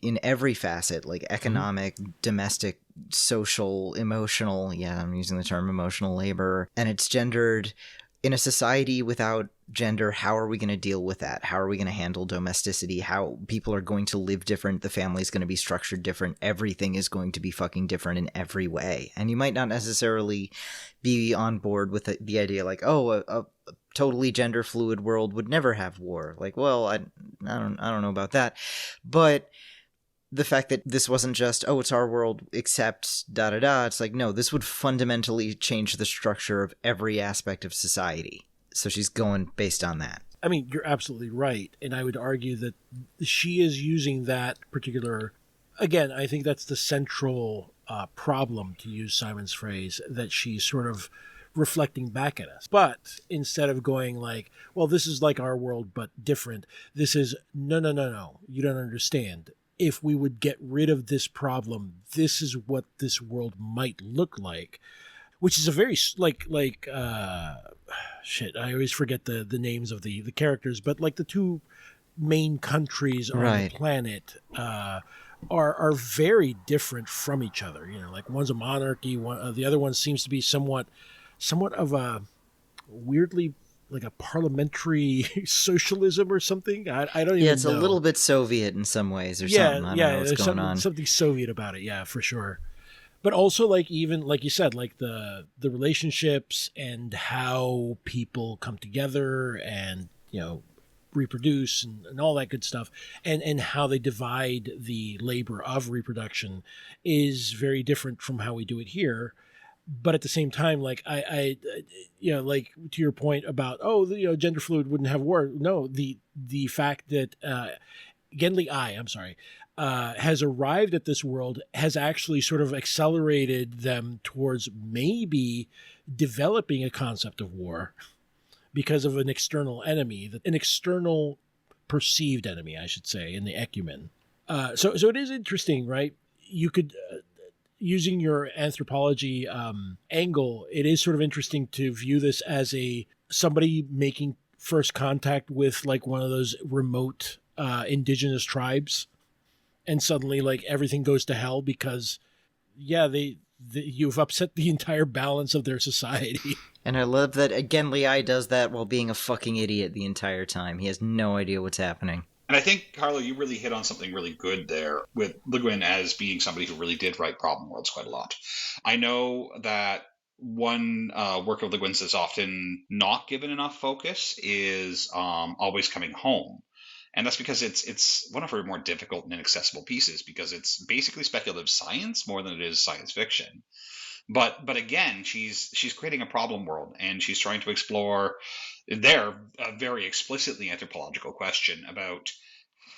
in every facet, like economic, domestic, social, emotional. Yeah, I'm using the term emotional labor. And it's gendered. In a society without gender, how are we going to deal with that? How are we going to handle domesticity? How people are going to live different. The family's going to be structured different. Everything is going to be fucking different in every way. And you might not necessarily be on board with the idea like, oh, a totally gender fluid world would never have war. Like, well, I don't know about that. But the fact that this wasn't just, oh, it's our world except da-da-da, it's like, no, this would fundamentally change the structure of every aspect of society. So she's going based on that. I mean, you're absolutely right. And I would argue that she is using that particular, again, I think that's the central problem, to use Simon's phrase, that she's sort of reflecting back at us. But instead of going like, well, this is like our world, but different, this is, no, you don't understand. If we would get rid of this problem, this is what this world might look like, which is a very shit. I always forget the names of the characters, but like the two main countries on the planet are very different from each other. You know, like one's a monarchy, the other one seems to be somewhat of a weirdly like a parliamentary socialism or something. I don't even know. Yeah, it's a little bit Soviet in some ways or something. I don't know what's going on. Something Soviet about it, yeah, for sure. But also, like, even like you said, like the relationships and how people come together and, you know, reproduce and all that good stuff, and how they divide the labor of reproduction is very different from how we do it here. But at the same time, like I you know, like to your point about, you know, gender fluid wouldn't have war. No, the fact that Genli Ai, I'm sorry, has arrived at this world has actually sort of accelerated them towards maybe developing a concept of war because of an external enemy, an external perceived enemy, I should say, in the ecumen. So it is interesting, right? You could, using your anthropology angle, it is sort of interesting to view this as somebody making first contact with like one of those remote indigenous tribes, and suddenly like everything goes to hell because, yeah, you've upset the entire balance of their society. And I love that, again, Lei does that while being a fucking idiot the entire time. He has no idea what's happening. And I think, Karlo, you really hit on something really good there with Le Guin as being somebody who really did write problem worlds quite a lot. I know that one work of Le Guin's that's often not given enough focus is Always Coming Home. And that's because it's one of her more difficult and inaccessible pieces, because it's basically speculative science more than it is science fiction. But again, she's creating a problem world, and she's trying to explore there a very explicitly anthropological question about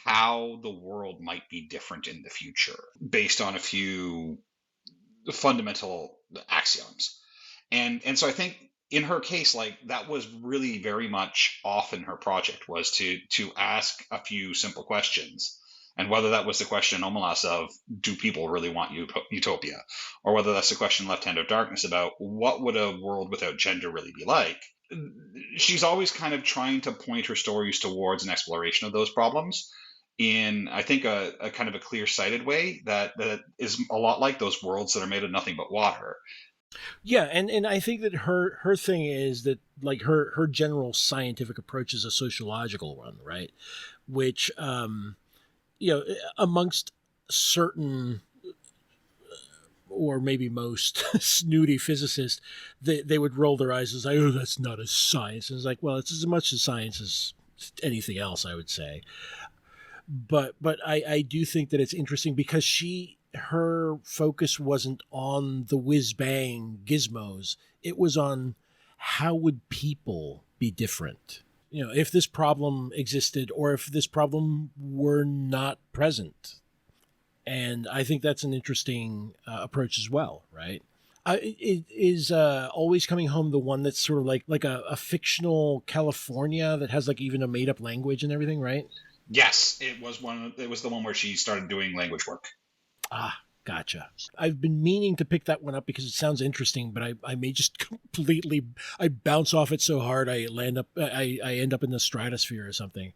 how the world might be different in the future based on a few fundamental axioms. And so I think in her case, like, that was really very much often her project, was to ask a few simple questions. And whether that was the question in Omelas of, do people really want utopia? Or whether that's the question Left Hand of Darkness about, what would a world without gender really be like? She's always kind of trying to point her stories towards an exploration of those problems in, I think, a kind of a clear-sighted way that is a lot like those worlds that are made of nothing but water. Yeah, and I think that her thing is that, like, her general scientific approach is a sociological one, right? Which, you know, amongst certain, or maybe most snooty physicists, they would roll their eyes and say, oh, that's not a science. And it's like, well, it's as much as science as anything else, I would say. But I do think that it's interesting because her focus wasn't on the whiz-bang gizmos. It was on how would people be different? You know, if this problem existed or if this problem were not present. And I think that's an interesting approach as well, right? Is Always Coming Home the one that's sort of like a fictional California that has like even a made-up language and everything, right? Yes, it was the one where she started doing language work. Ah, gotcha. I've been meaning to pick that one up because it sounds interesting, but I may just completely, I bounce off it so hard I end up in the stratosphere or something.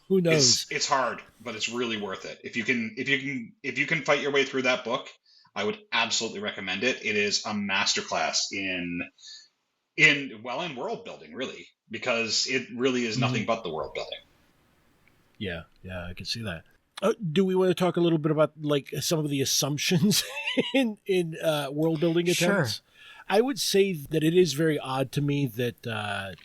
Who knows? It's hard, but it's really worth it. If you can fight your way through that book, I would absolutely recommend it. It is a masterclass in world building, really, because it really is nothing but the world building. Yeah, I can see that. Do we want to talk a little bit about like some of the assumptions in world building attempts? Sure. I would say that it is very odd to me that,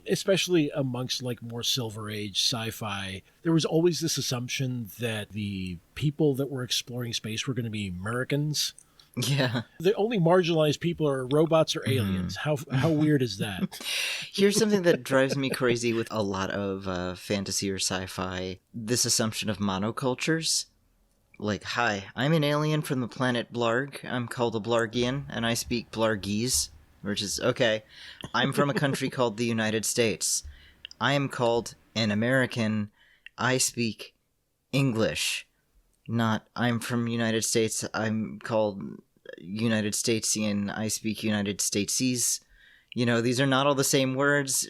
especially amongst like more Silver Age sci-fi, there was always this assumption that the people that were exploring space were going to be Americans. Yeah. The only marginalized people are robots or aliens. How weird is that? Here's something that drives me crazy with a lot of fantasy or sci-fi. This assumption of monocultures. Like, hi, I'm an alien from the planet Blarg. I'm called a Blargian, and I speak Blargese, which is, okay. I'm from a country called the United States. I am called an American. I speak English. Not, I'm from United States. I'm called United Statesian. I speak United Statesies. You know, these are not all the same words.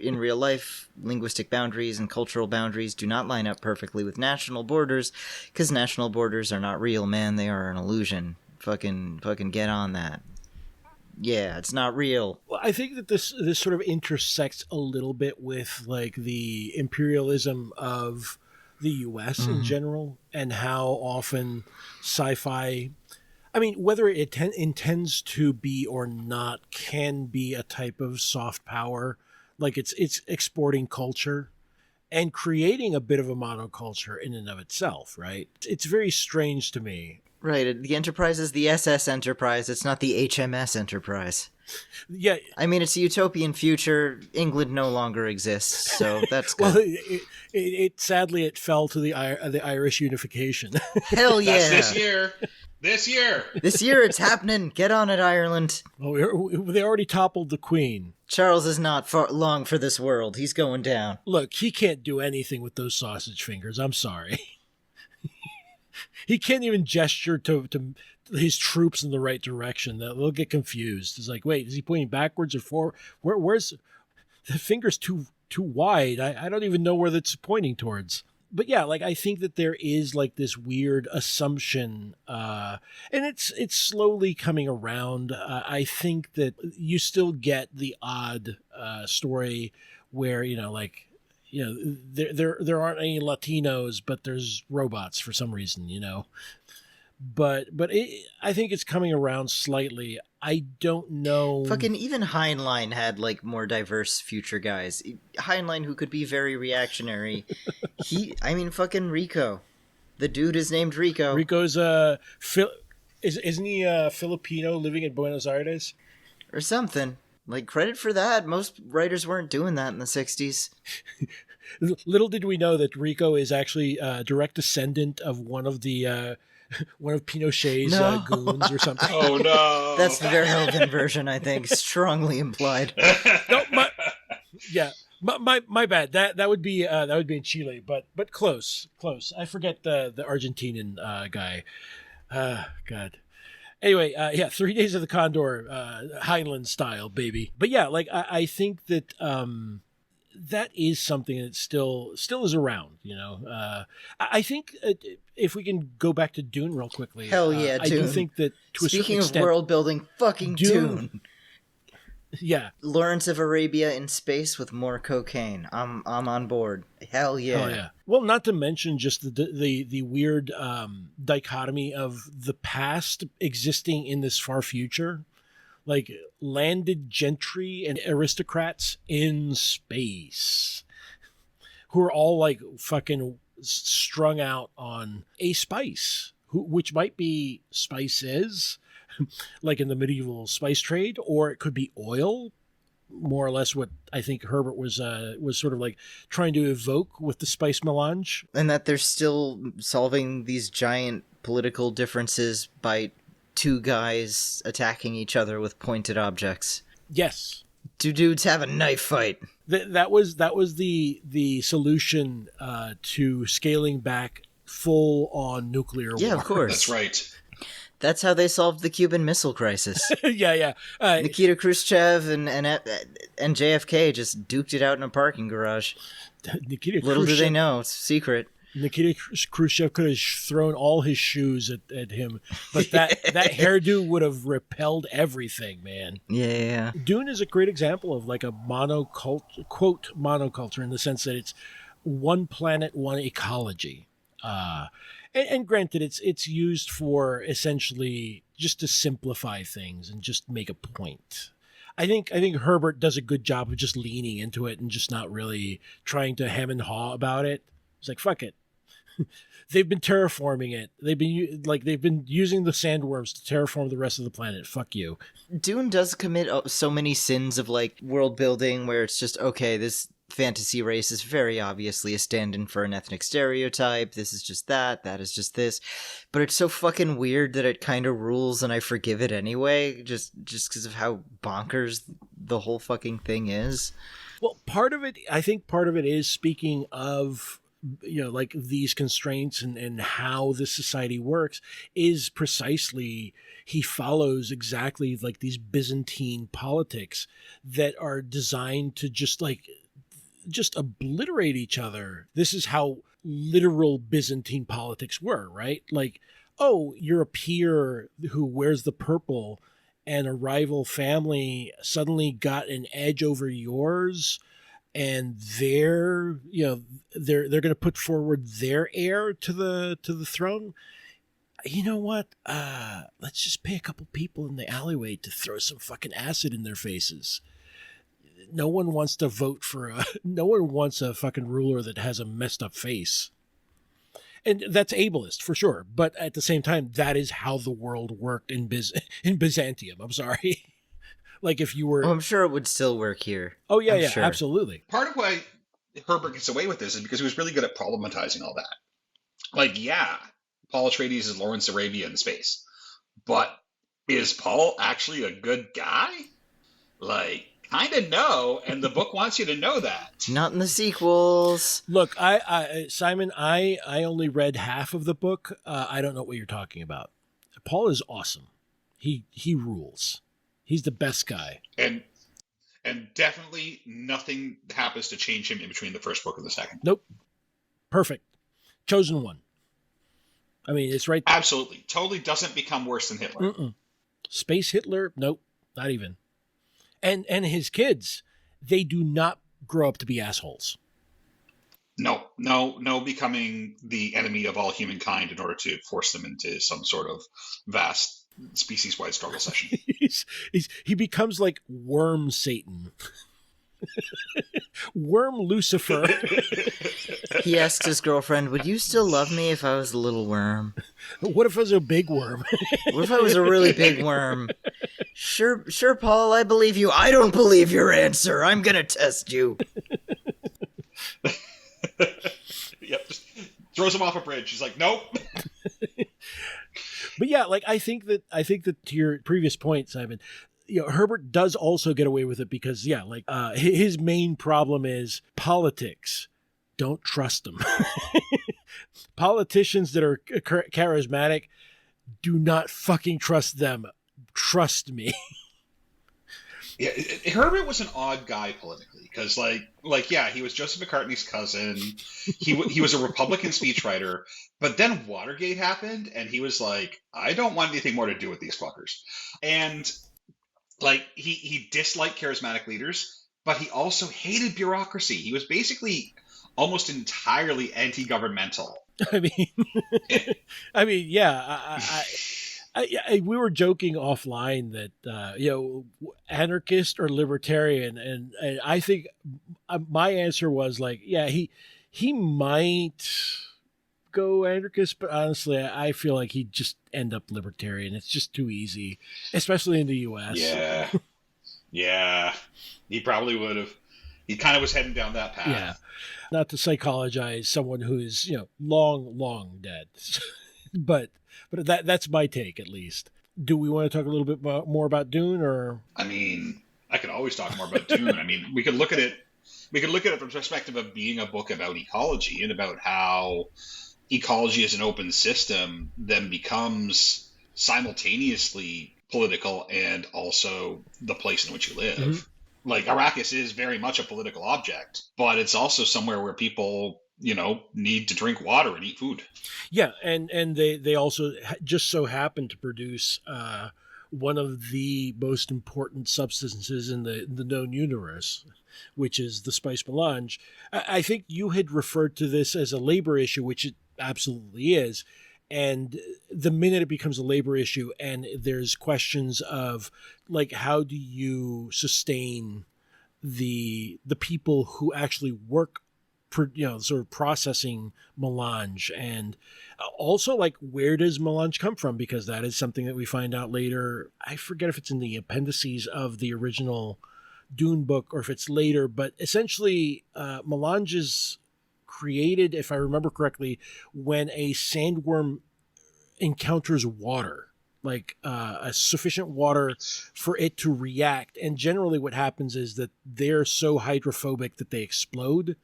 In real life, linguistic boundaries and cultural boundaries do not line up perfectly with national borders, because national borders are not real, man. They are an illusion. Fucking get on that. yeah, it's not real. Well, I think that this sort of intersects a little bit with like the imperialism of the U.S. in general, and how often sci-fi, I mean, whether it intends to be or not, can be a type of soft power. Like it's exporting culture and creating a bit of a monoculture in and of itself, right? It's very strange to me. Right, the Enterprise is the SS Enterprise, it's not the HMS Enterprise. Yeah. I mean, it's a utopian future. England no longer exists, so that's good. Well, it sadly it fell to the Irish unification. Hell yeah! That's this year. This year. This year it's happening. Get on it, Ireland. Oh, they already toppled the Queen. Charles is not long for this world. He's going down. Look, he can't do anything with those sausage fingers. I'm sorry. He can't even gesture to his troops in the right direction. They'll get confused. It's like, wait, is he pointing backwards or forward? Where's the finger's too wide? I don't even know where that's pointing towards. But yeah, like I think that there is like this weird assumption, and it's slowly coming around. I think that you still get the odd story where there aren't any Latinos, but there's robots for some reason, But I think it's coming around slightly. I don't know. Fucking even Heinlein had like more diverse future guys. Heinlein, who could be very reactionary. Fucking Rico. The dude is named Rico. Rico's isn't he Filipino living in Buenos Aires or something? Like, credit for that. Most writers weren't doing that in the 60s. Little did we know that Rico is actually a direct descendant of one of Pinochet's goons or something. Oh, no. That's the Verhoeven version, I think. Strongly implied. No, my bad. That would be in Chile, but close. I forget the Argentinian guy. God. Anyway, 3 Days of the Condor, Heinlein style, baby. But yeah, like I think that that is something that still is around. I think if we can go back to Dune real quickly. Hell yeah, Dune. I do think that to Speaking a certain extent, of world building, fucking Dune. Yeah, Lawrence of Arabia in space with more cocaine. I'm on board. Hell yeah. Oh yeah. Well, not to mention just the weird dichotomy of the past existing in this far future, like landed gentry and aristocrats in space, who are all like fucking strung out on a spice, which might be spices. Like in the medieval spice trade, or it could be oil, more or less what I think Herbert was sort of like trying to evoke with the spice melange. And that they're still solving these giant political differences by two guys attacking each other with pointed objects. Yes. Two dudes have a knife fight. That was the solution to scaling back full on nuclear war. Yeah, of course. That's right. That's how they solved the Cuban Missile Crisis. Yeah. Nikita Khrushchev and JFK just duked it out in a parking garage. Little do they know, it's secret. Nikita Khrushchev could have thrown all his shoes at him, but that hairdo would have repelled everything, man. Yeah. Dune is a great example of like a quote monoculture in the sense that it's one planet, one ecology. And granted, it's used for essentially just to simplify things and just make a point. I think Herbert does a good job of just leaning into it and just not really trying to hem and haw about it. It's like, fuck it. They've been terraforming it. They've been using the sandworms to terraform the rest of the planet. Fuck you. Dune does commit so many sins of like world building where it's just, okay, this fantasy race is very obviously a stand-in for an ethnic stereotype. This is just that is just this. But it's so fucking weird that it kind of rules and I forgive it anyway, just because of how bonkers the whole fucking thing is. Well, I think part of it is, speaking of, like these constraints and how this society works, is precisely he follows exactly like these Byzantine politics that are designed to just obliterate each other. This is how literal Byzantine politics were, right? Like, oh, you're a peer who wears the purple and a rival family suddenly got an edge over yours, and they're going to put forward their heir to the throne. You know what? Let's just pay a couple people in the alleyway to throw some fucking acid in their faces. No one wants to vote for no one wants a fucking ruler that has a messed up face. And that's ableist for sure. But at the same time, that is how the world worked in Byzantium. I'm sorry. Like if you were... Oh, I'm sure it would still work here. Oh, yeah, Sure. absolutely. Part of why Herbert gets away with this is because he was really good at problematizing all that. Like, yeah, Paul Atreides is Lawrence Arabia in space. But is Paul actually a good guy? Like, kind of no, and the book wants you to know that. Not in the sequels. Look, Simon, I only read half of the book. I don't know what you're talking about. Paul is awesome. He rules. He's the best guy. And definitely nothing happens to change him in between the first book and the second. Nope. Perfect. Chosen one. I mean, it's right. Absolutely. Totally doesn't become worse than Hitler. Mm-mm. Space Hitler? Nope. Not even. And his kids, they do not grow up to be assholes. No, becoming the enemy of all humankind in order to force them into some sort of vast species-wide struggle session. He becomes like Worm Satan. Worm Lucifer. He asks his girlfriend, would you still love me if I was a little worm? What if I was a big worm? What if I was a really big worm? Sure, Paul, I believe you. I don't believe your answer. I'm going to test you. Yep, just throws him off a bridge. He's like, nope. But yeah, like I think that to your previous point, Simon, Herbert does also get away with it because his main problem is politics. Don't trust them. Politicians that are charismatic, do not fucking trust them. Trust me. Yeah, Herbert was an odd guy politically because, yeah, he was Joseph McCartney's cousin. He was a Republican speechwriter, but then Watergate happened, and he was like, I don't want anything more to do with these fuckers. And he disliked charismatic leaders, but he also hated bureaucracy. He was basically almost entirely anti-governmental. I mean, yeah. We were joking offline that anarchist or libertarian, and I think my answer was like, yeah, he might go anarchist, but honestly, I feel like he'd just end up libertarian. It's just too easy, especially in the U.S. Yeah, he probably would have. He kind of was heading down that path. Yeah, not to psychologize someone who is long dead, but that's my take, at least. Do we want to talk a little bit more about Dune, or? I mean, I could always talk more about Dune. I mean, we could look at it from the perspective of being a book about ecology and about how ecology as an open system then becomes simultaneously political and also the place in which you live. Mm-hmm. Like, Arrakis is very much a political object, but it's also somewhere where people need to drink water and eat food. Yeah, and they also just so happen to produce one of the most important substances in the known universe, which is the spice melange. I think you had referred to this as a labor issue, which it absolutely is. And the minute it becomes a labor issue and there's questions of, like, how do you sustain the people who actually work, sort of processing melange, and also, like, where does melange come from? Because that is something that we find out later. I forget if it's in the appendices of the original Dune book or if it's later, but essentially melange is created, if I remember correctly, when a sandworm encounters water, like a sufficient water for it to react. And generally what happens is that they're so hydrophobic that they explode,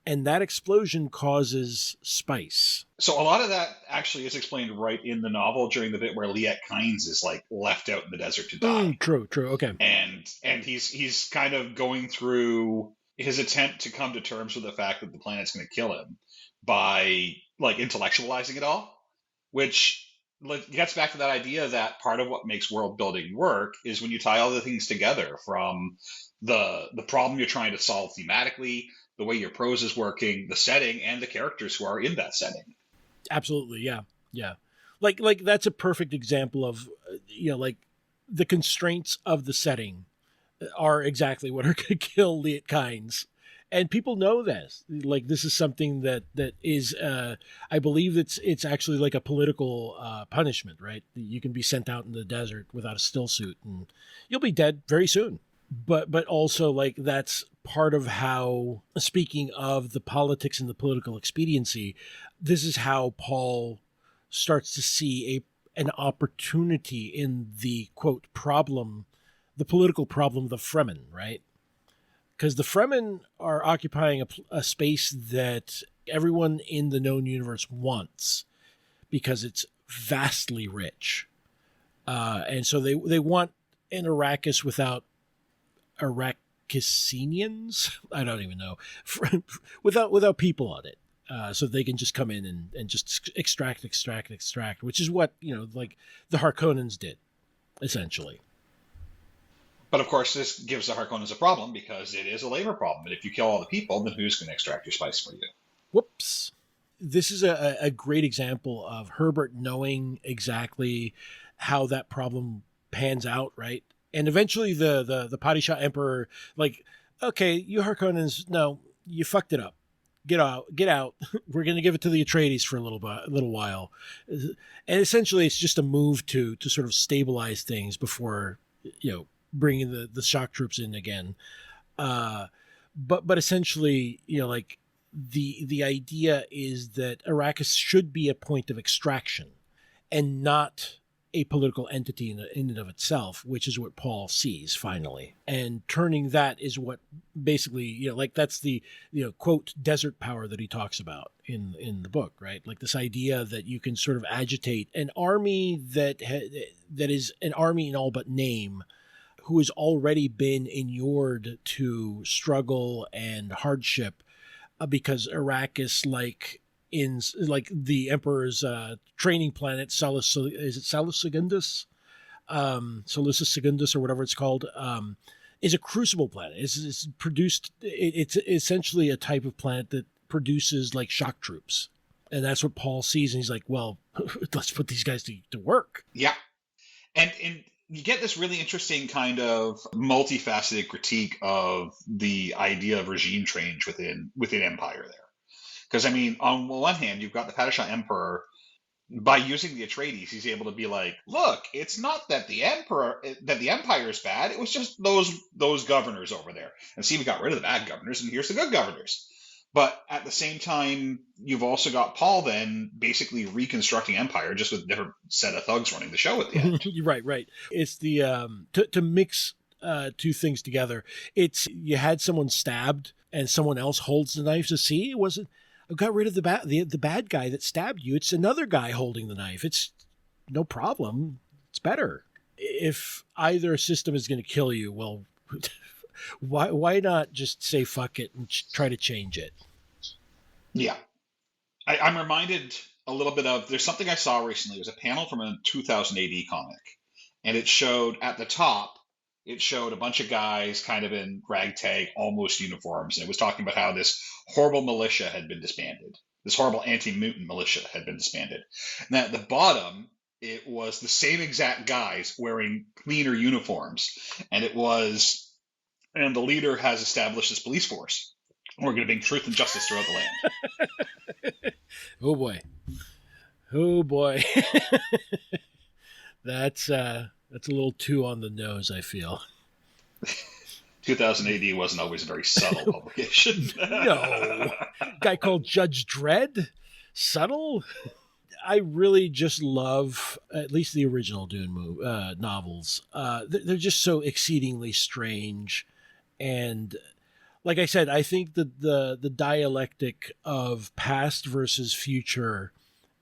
and that explosion causes spice. So a lot of that actually is explained right in the novel during the bit where Liet Kynes is, like, left out in the desert to die. True, okay. And he's kind of going through his attempt to come to terms with the fact that the planet's going to kill him by, like, intellectualizing it all, which it gets back to that idea that part of what makes world building work is when you tie all the things together, from the problem you're trying to solve thematically, the way your prose is working, the setting, and the characters who are in that setting. Absolutely, yeah, yeah. Like that's a perfect example of like the constraints of the setting are exactly what are going to kill Liet Kynes. And people know this. Like, this is something that is, I believe it's actually like a political punishment, right? You can be sent out in the desert without a still suit, and you'll be dead very soon. But also, like, that's part of how, speaking of the politics and the political expediency, this is how Paul starts to see an opportunity in the, quote, problem, the political problem of the Fremen, right? Because the Fremen are occupying a space that everyone in the known universe wants because it's vastly rich. And so they want an Arrakis without Arrakisinians? I don't even know. without people on it. So they can just come in and just extract, which is what, like the Harkonnens did, essentially. But of course, this gives the Harkonnens a problem because it is a labor problem. And if you kill all the people, then who's going to extract your spice for you? Whoops. This is a great example of Herbert knowing exactly how that problem pans out, right? And eventually the Padishah Emperor, like, okay, you Harkonnens, no, you fucked it up. Get out. We're going to give it to the Atreides for a little while. And essentially it's just a move to sort of stabilize things before, bringing the shock troops in again. But essentially, like the idea is that Arrakis should be a point of extraction and not a political entity in and of itself, which is what Paul sees finally. And turning that is what basically, like that's the, quote, desert power that he talks about in the book, right? Like this idea that you can sort of agitate an army that is an army in all but name, who has already been inured to struggle and hardship, because Arrakis, like the Emperor's training planet, Salus Secundus? Salusa Secundus, or whatever it's called, is a crucible planet. It's produced. It's essentially a type of planet that produces like shock troops, and that's what Paul sees. And he's like, "Well, let's put these guys to work." Yeah, and you get this really interesting kind of multifaceted critique of the idea of regime change within Empire there. Because, I mean, on one hand, you've got the Padishah Emperor. By using the Atreides, he's able to be like, look, it's not that the Empire is bad. It was just those governors over there. And see, we got rid of the bad governors, and here's the good governors. But at the same time, you've also got Paul then basically reconstructing Empire, just with a different set of thugs running the show at the end. Right. It's the to mix two things together. It's you had someone stabbed and someone else holds the knife to see. It wasn't. I got rid of the bad guy that stabbed you. It's another guy holding the knife. It's no problem. It's better. If either system is going to kill you, well, why not just say fuck it and try to change it? Yeah. I'm reminded a little bit of, there's something I saw recently. It was a panel from a 2000 AD comic. And it showed at the top, it showed a bunch of guys kind of in ragtag, almost uniforms. And it was talking about how this horrible militia had been disbanded. This horrible anti-mutant militia had been disbanded. And at the bottom, it was the same exact guys wearing cleaner uniforms. And the leader has established this police force. We're going to bring truth and justice throughout the land. Oh boy. That's a little too on the nose, I feel. 2000 AD wasn't always a very subtle publication. No. Guy called Judge Dredd? Subtle? I really just love, at least the original Dune novels. They're just so exceedingly strange. And like I said, I think that the dialectic of past versus future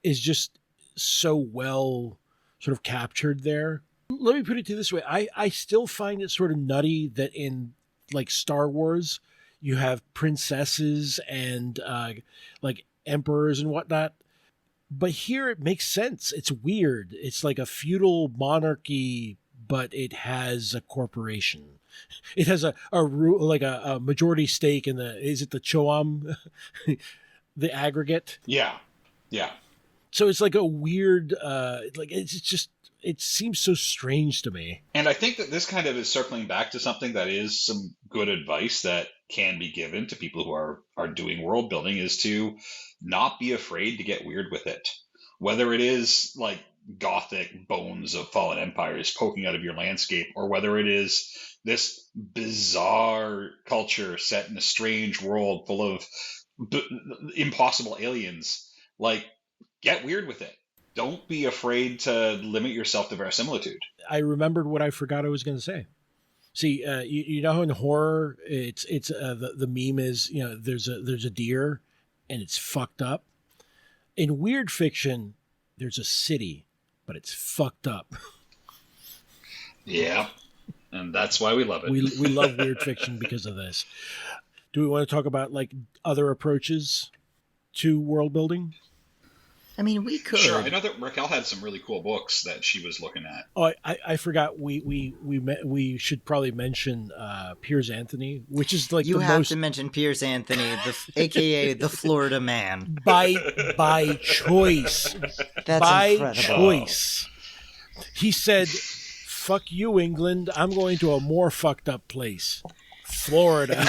is just so well sort of captured there. Let me put it to you this way. I still find it sort of nutty that in like Star Wars, you have princesses and like emperors and whatnot. But here it makes sense. It's weird. It's like a feudal monarchy, but it has a corporation. It has a majority stake in is it the Choam, the aggregate? Yeah. So it's like a weird, it seems so strange to me. And I think that this kind of is circling back to something that is some good advice that can be given to people who are doing world building, is to not be afraid to get weird with it. Whether it is like gothic bones of fallen empires poking out of your landscape, or whether it is this bizarre culture set in a strange world full of impossible aliens, like, get weird with it. Don't be afraid to limit yourself to verisimilitude. I remembered what I forgot I was going to say. See, you know how in horror, it's the meme is, there's a deer and it's fucked up. In weird fiction, there's a city, but it's fucked up. Yeah, and that's why we love it. We love weird fiction because of this. Do we want to talk about like other approaches to world building? I mean, we could. Sure. I know that Raquel had some really cool books that she was looking at. Oh, I forgot. We should probably mention Piers Anthony, which is like you have to mention Piers Anthony, aka the Florida Man, by choice. That's by incredible. Choice. He said, "Fuck you, England. I'm going to a more fucked up place, Florida."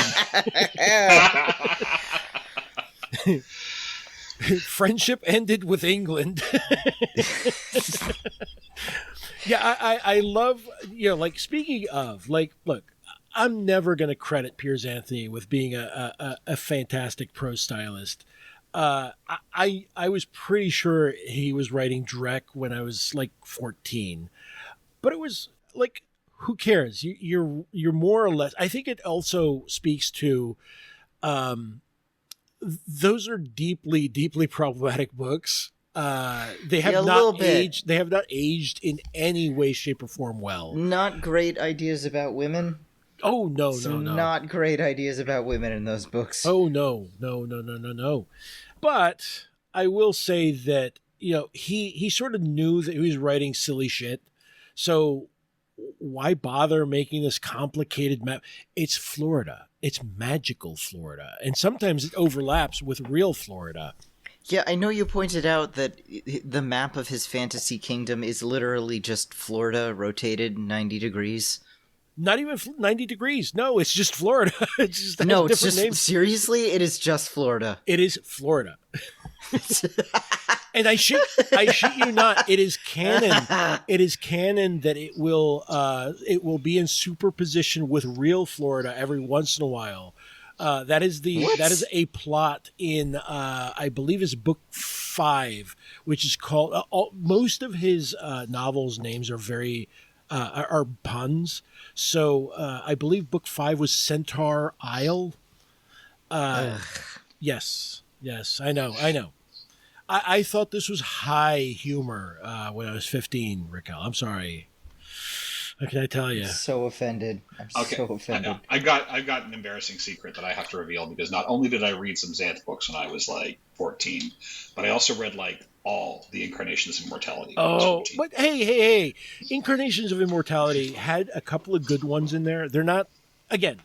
Friendship ended with England. Yeah, I love, like, speaking of, like, look, I'm never going to credit Piers Anthony with being a fantastic prose stylist. I was pretty sure he was writing Drek when I was like 14, but it was like, who cares? You're more or less. I think it also speaks to, those are deeply, deeply problematic books. They have not aged. They have not aged in any way, shape, or form well. Not great ideas about women. Oh no, Some no. Not great ideas about women in those books. Oh no. But I will say that he sort of knew that he was writing silly shit. So why bother making this complicated map? It's Florida. It's magical Florida. And sometimes it overlaps with real Florida. Yeah, I know you pointed out that the map of his fantasy kingdom is literally just Florida rotated 90 degrees. Not even 90 degrees. No, it's just Florida. It's just a different name. Seriously, it is just Florida. It is Florida. And I shit you not, it is canon. It is canon that it will be in superposition with real Florida every once in a while. That is a plot in I believe it's book 5, which is called. Most of his novels' names are very are puns. So I believe book 5 was Centaur Isle. Yes, I know. I thought this was high humor when I was 15, Raquel. I'm sorry. What can I tell you? I'm so offended. So offended. I've got an embarrassing secret that I have to reveal, because not only did I read some Xanth books when I was like 14, but I also read like all the Incarnations of Immortality. Oh, but hey. Incarnations of Immortality had a couple of good ones in there. They're not, again,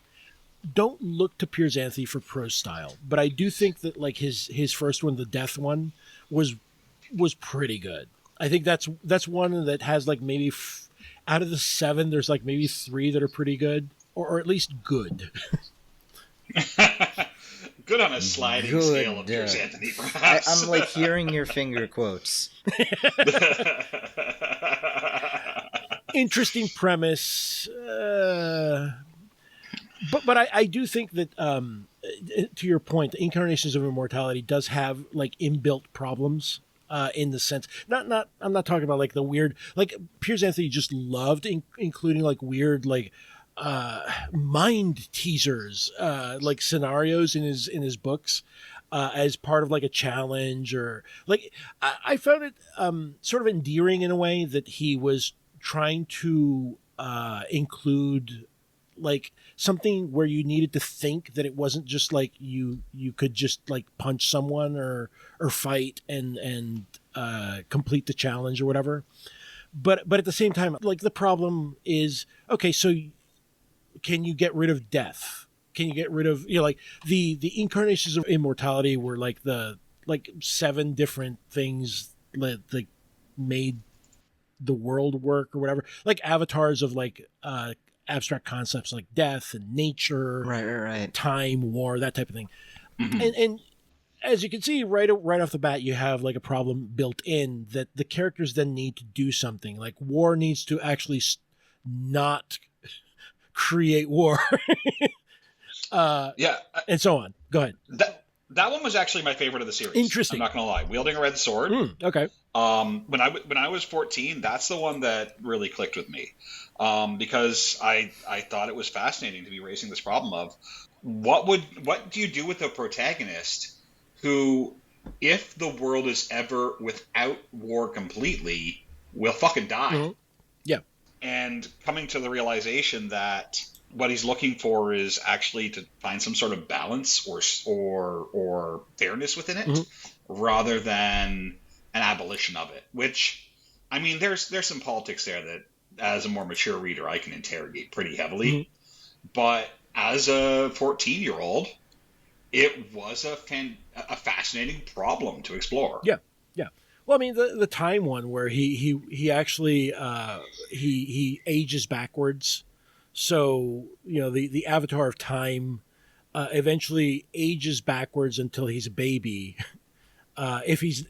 don't look to Piers Anthony for prose style, but I do think that like his first one, the Death one, was pretty good. I think that's one that has like maybe out of the 7, there's like maybe 3 that are pretty good, or at least good. Good on a sliding scale of Piers Anthony, perhaps. I'm like hearing your finger quotes. Interesting premise. But I do think that, to your point, the Incarnations of Immortality does have like inbuilt problems in the sense. I'm not talking about like the weird, like Piers Anthony just loved including like weird like mind teasers, like scenarios in his books as part of like a challenge, or like I found it sort of endearing in a way that he was trying to include like something where you needed to think, that it wasn't just like you could just like punch someone or fight and complete the challenge or whatever. But at the same time, like the problem is, okay, so can you get rid of death? Can you get rid of, like the incarnations of immortality were like 7 different things that like made the world work or whatever, like avatars of like abstract concepts like death and nature, right, time, war, that type of thing. And as you can see, right off the bat, you have like a problem built in that the characters then need to do something. Like war needs to actually not create war. And so on. Go ahead. That one was actually my favorite of the series. Interesting. I'm not going to lie. Wielding a red sword. Okay. When I was 14, that's the one that really clicked with me, because I thought it was fascinating to be raising this problem of what do you do with a protagonist who, if the world is ever without war completely, will fucking die. Mm-hmm. Yeah. And coming to the realization that what he's looking for is actually to find some sort of balance or fairness within it, rather than an abolition of it. Which, I mean, there's some politics there that, as a more mature reader, I can interrogate pretty heavily. But as a 14-year-old, it was a fascinating problem to explore. Yeah. Well, I mean, the time one where he actually he ages backwards. So, the avatar of time eventually ages backwards until he's a baby. If he's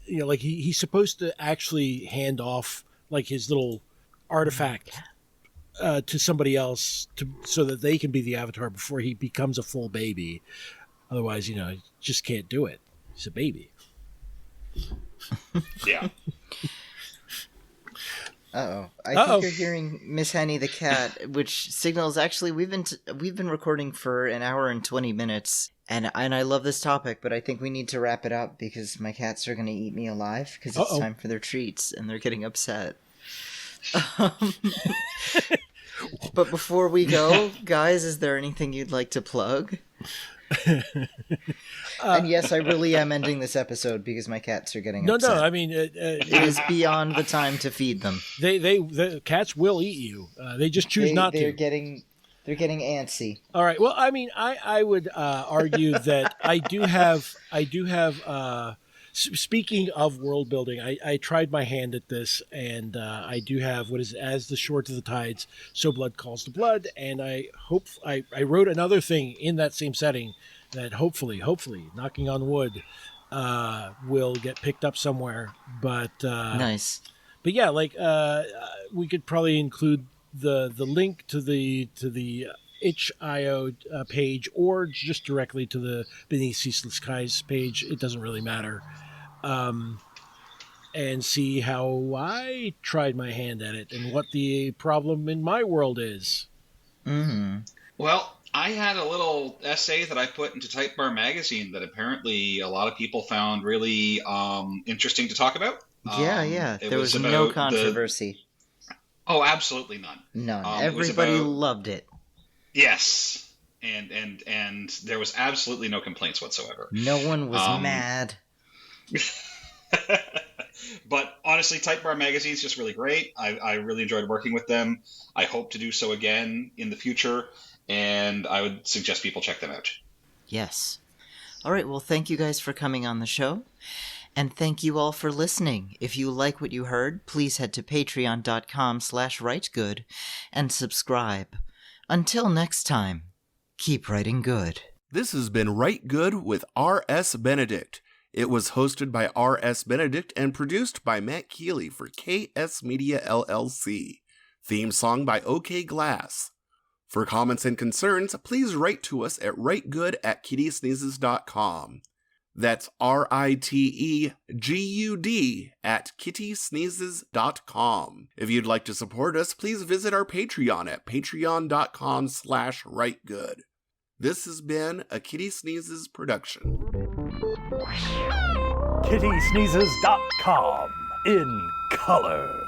like he's supposed to actually hand off like his little artifact to somebody else so that they can be the avatar before he becomes a full baby. Otherwise, he just can't do it. He's a baby. Yeah. I think you're hearing Miss Henny the cat, which signals actually we've been recording for an hour and 20 minutes, and I love this topic, but I think we need to wrap it up because my cats are going to eat me alive because it's time for their treats and they're getting upset. But before we go, guys, is there anything you'd like to plug? And yes, I really am ending this episode because my cats are getting upset. No, I mean... it is beyond the time to feed them. The cats will eat you. They just choose not to. They're getting antsy. All right. Well, I mean, I would argue that I do have speaking of world building, I tried my hand at this, and I do have what is as the shore to the tides, so blood calls to blood, and I wrote another thing in that same setting that hopefully, knocking on wood, will get picked up somewhere. But nice. But yeah, like we could probably include the link to the itch.io page, or just directly to the Beneath Ceaseless Skies page. It doesn't really matter. And see how I tried my hand at it and what the problem in my world is. Mm-hmm. Well, I had a little essay that I put into Type Bar magazine that apparently a lot of people found really interesting to talk about. Yeah. There was no controversy. Oh, absolutely none. None. Everybody loved it. Yes. And there was absolutely no complaints whatsoever. No one was mad. But honestly, Type Bar magazine is just really great. I really enjoyed working with them. I hope to do so again in the future, and I would suggest people check them out. Yes. All right, well, thank you guys for coming on the show, and thank you all for listening. If you like what you heard, please head to patreon.com/Rite Gud and subscribe. Until next time, keep writing good. This has been Rite Gud with R.S. Benedict. It was hosted by R.S. Benedict and produced by Matt Keeley for KS Media LLC. Theme song by OK Glass. For comments and concerns, please write to us at ritegud@kittysneezes.com. That's RITEGUD@kittysneezes.com. If you'd like to support us, please visit our Patreon at patreon.com/ritegud. This has been a Kitty Sneezes production. kittysneezes.com in color.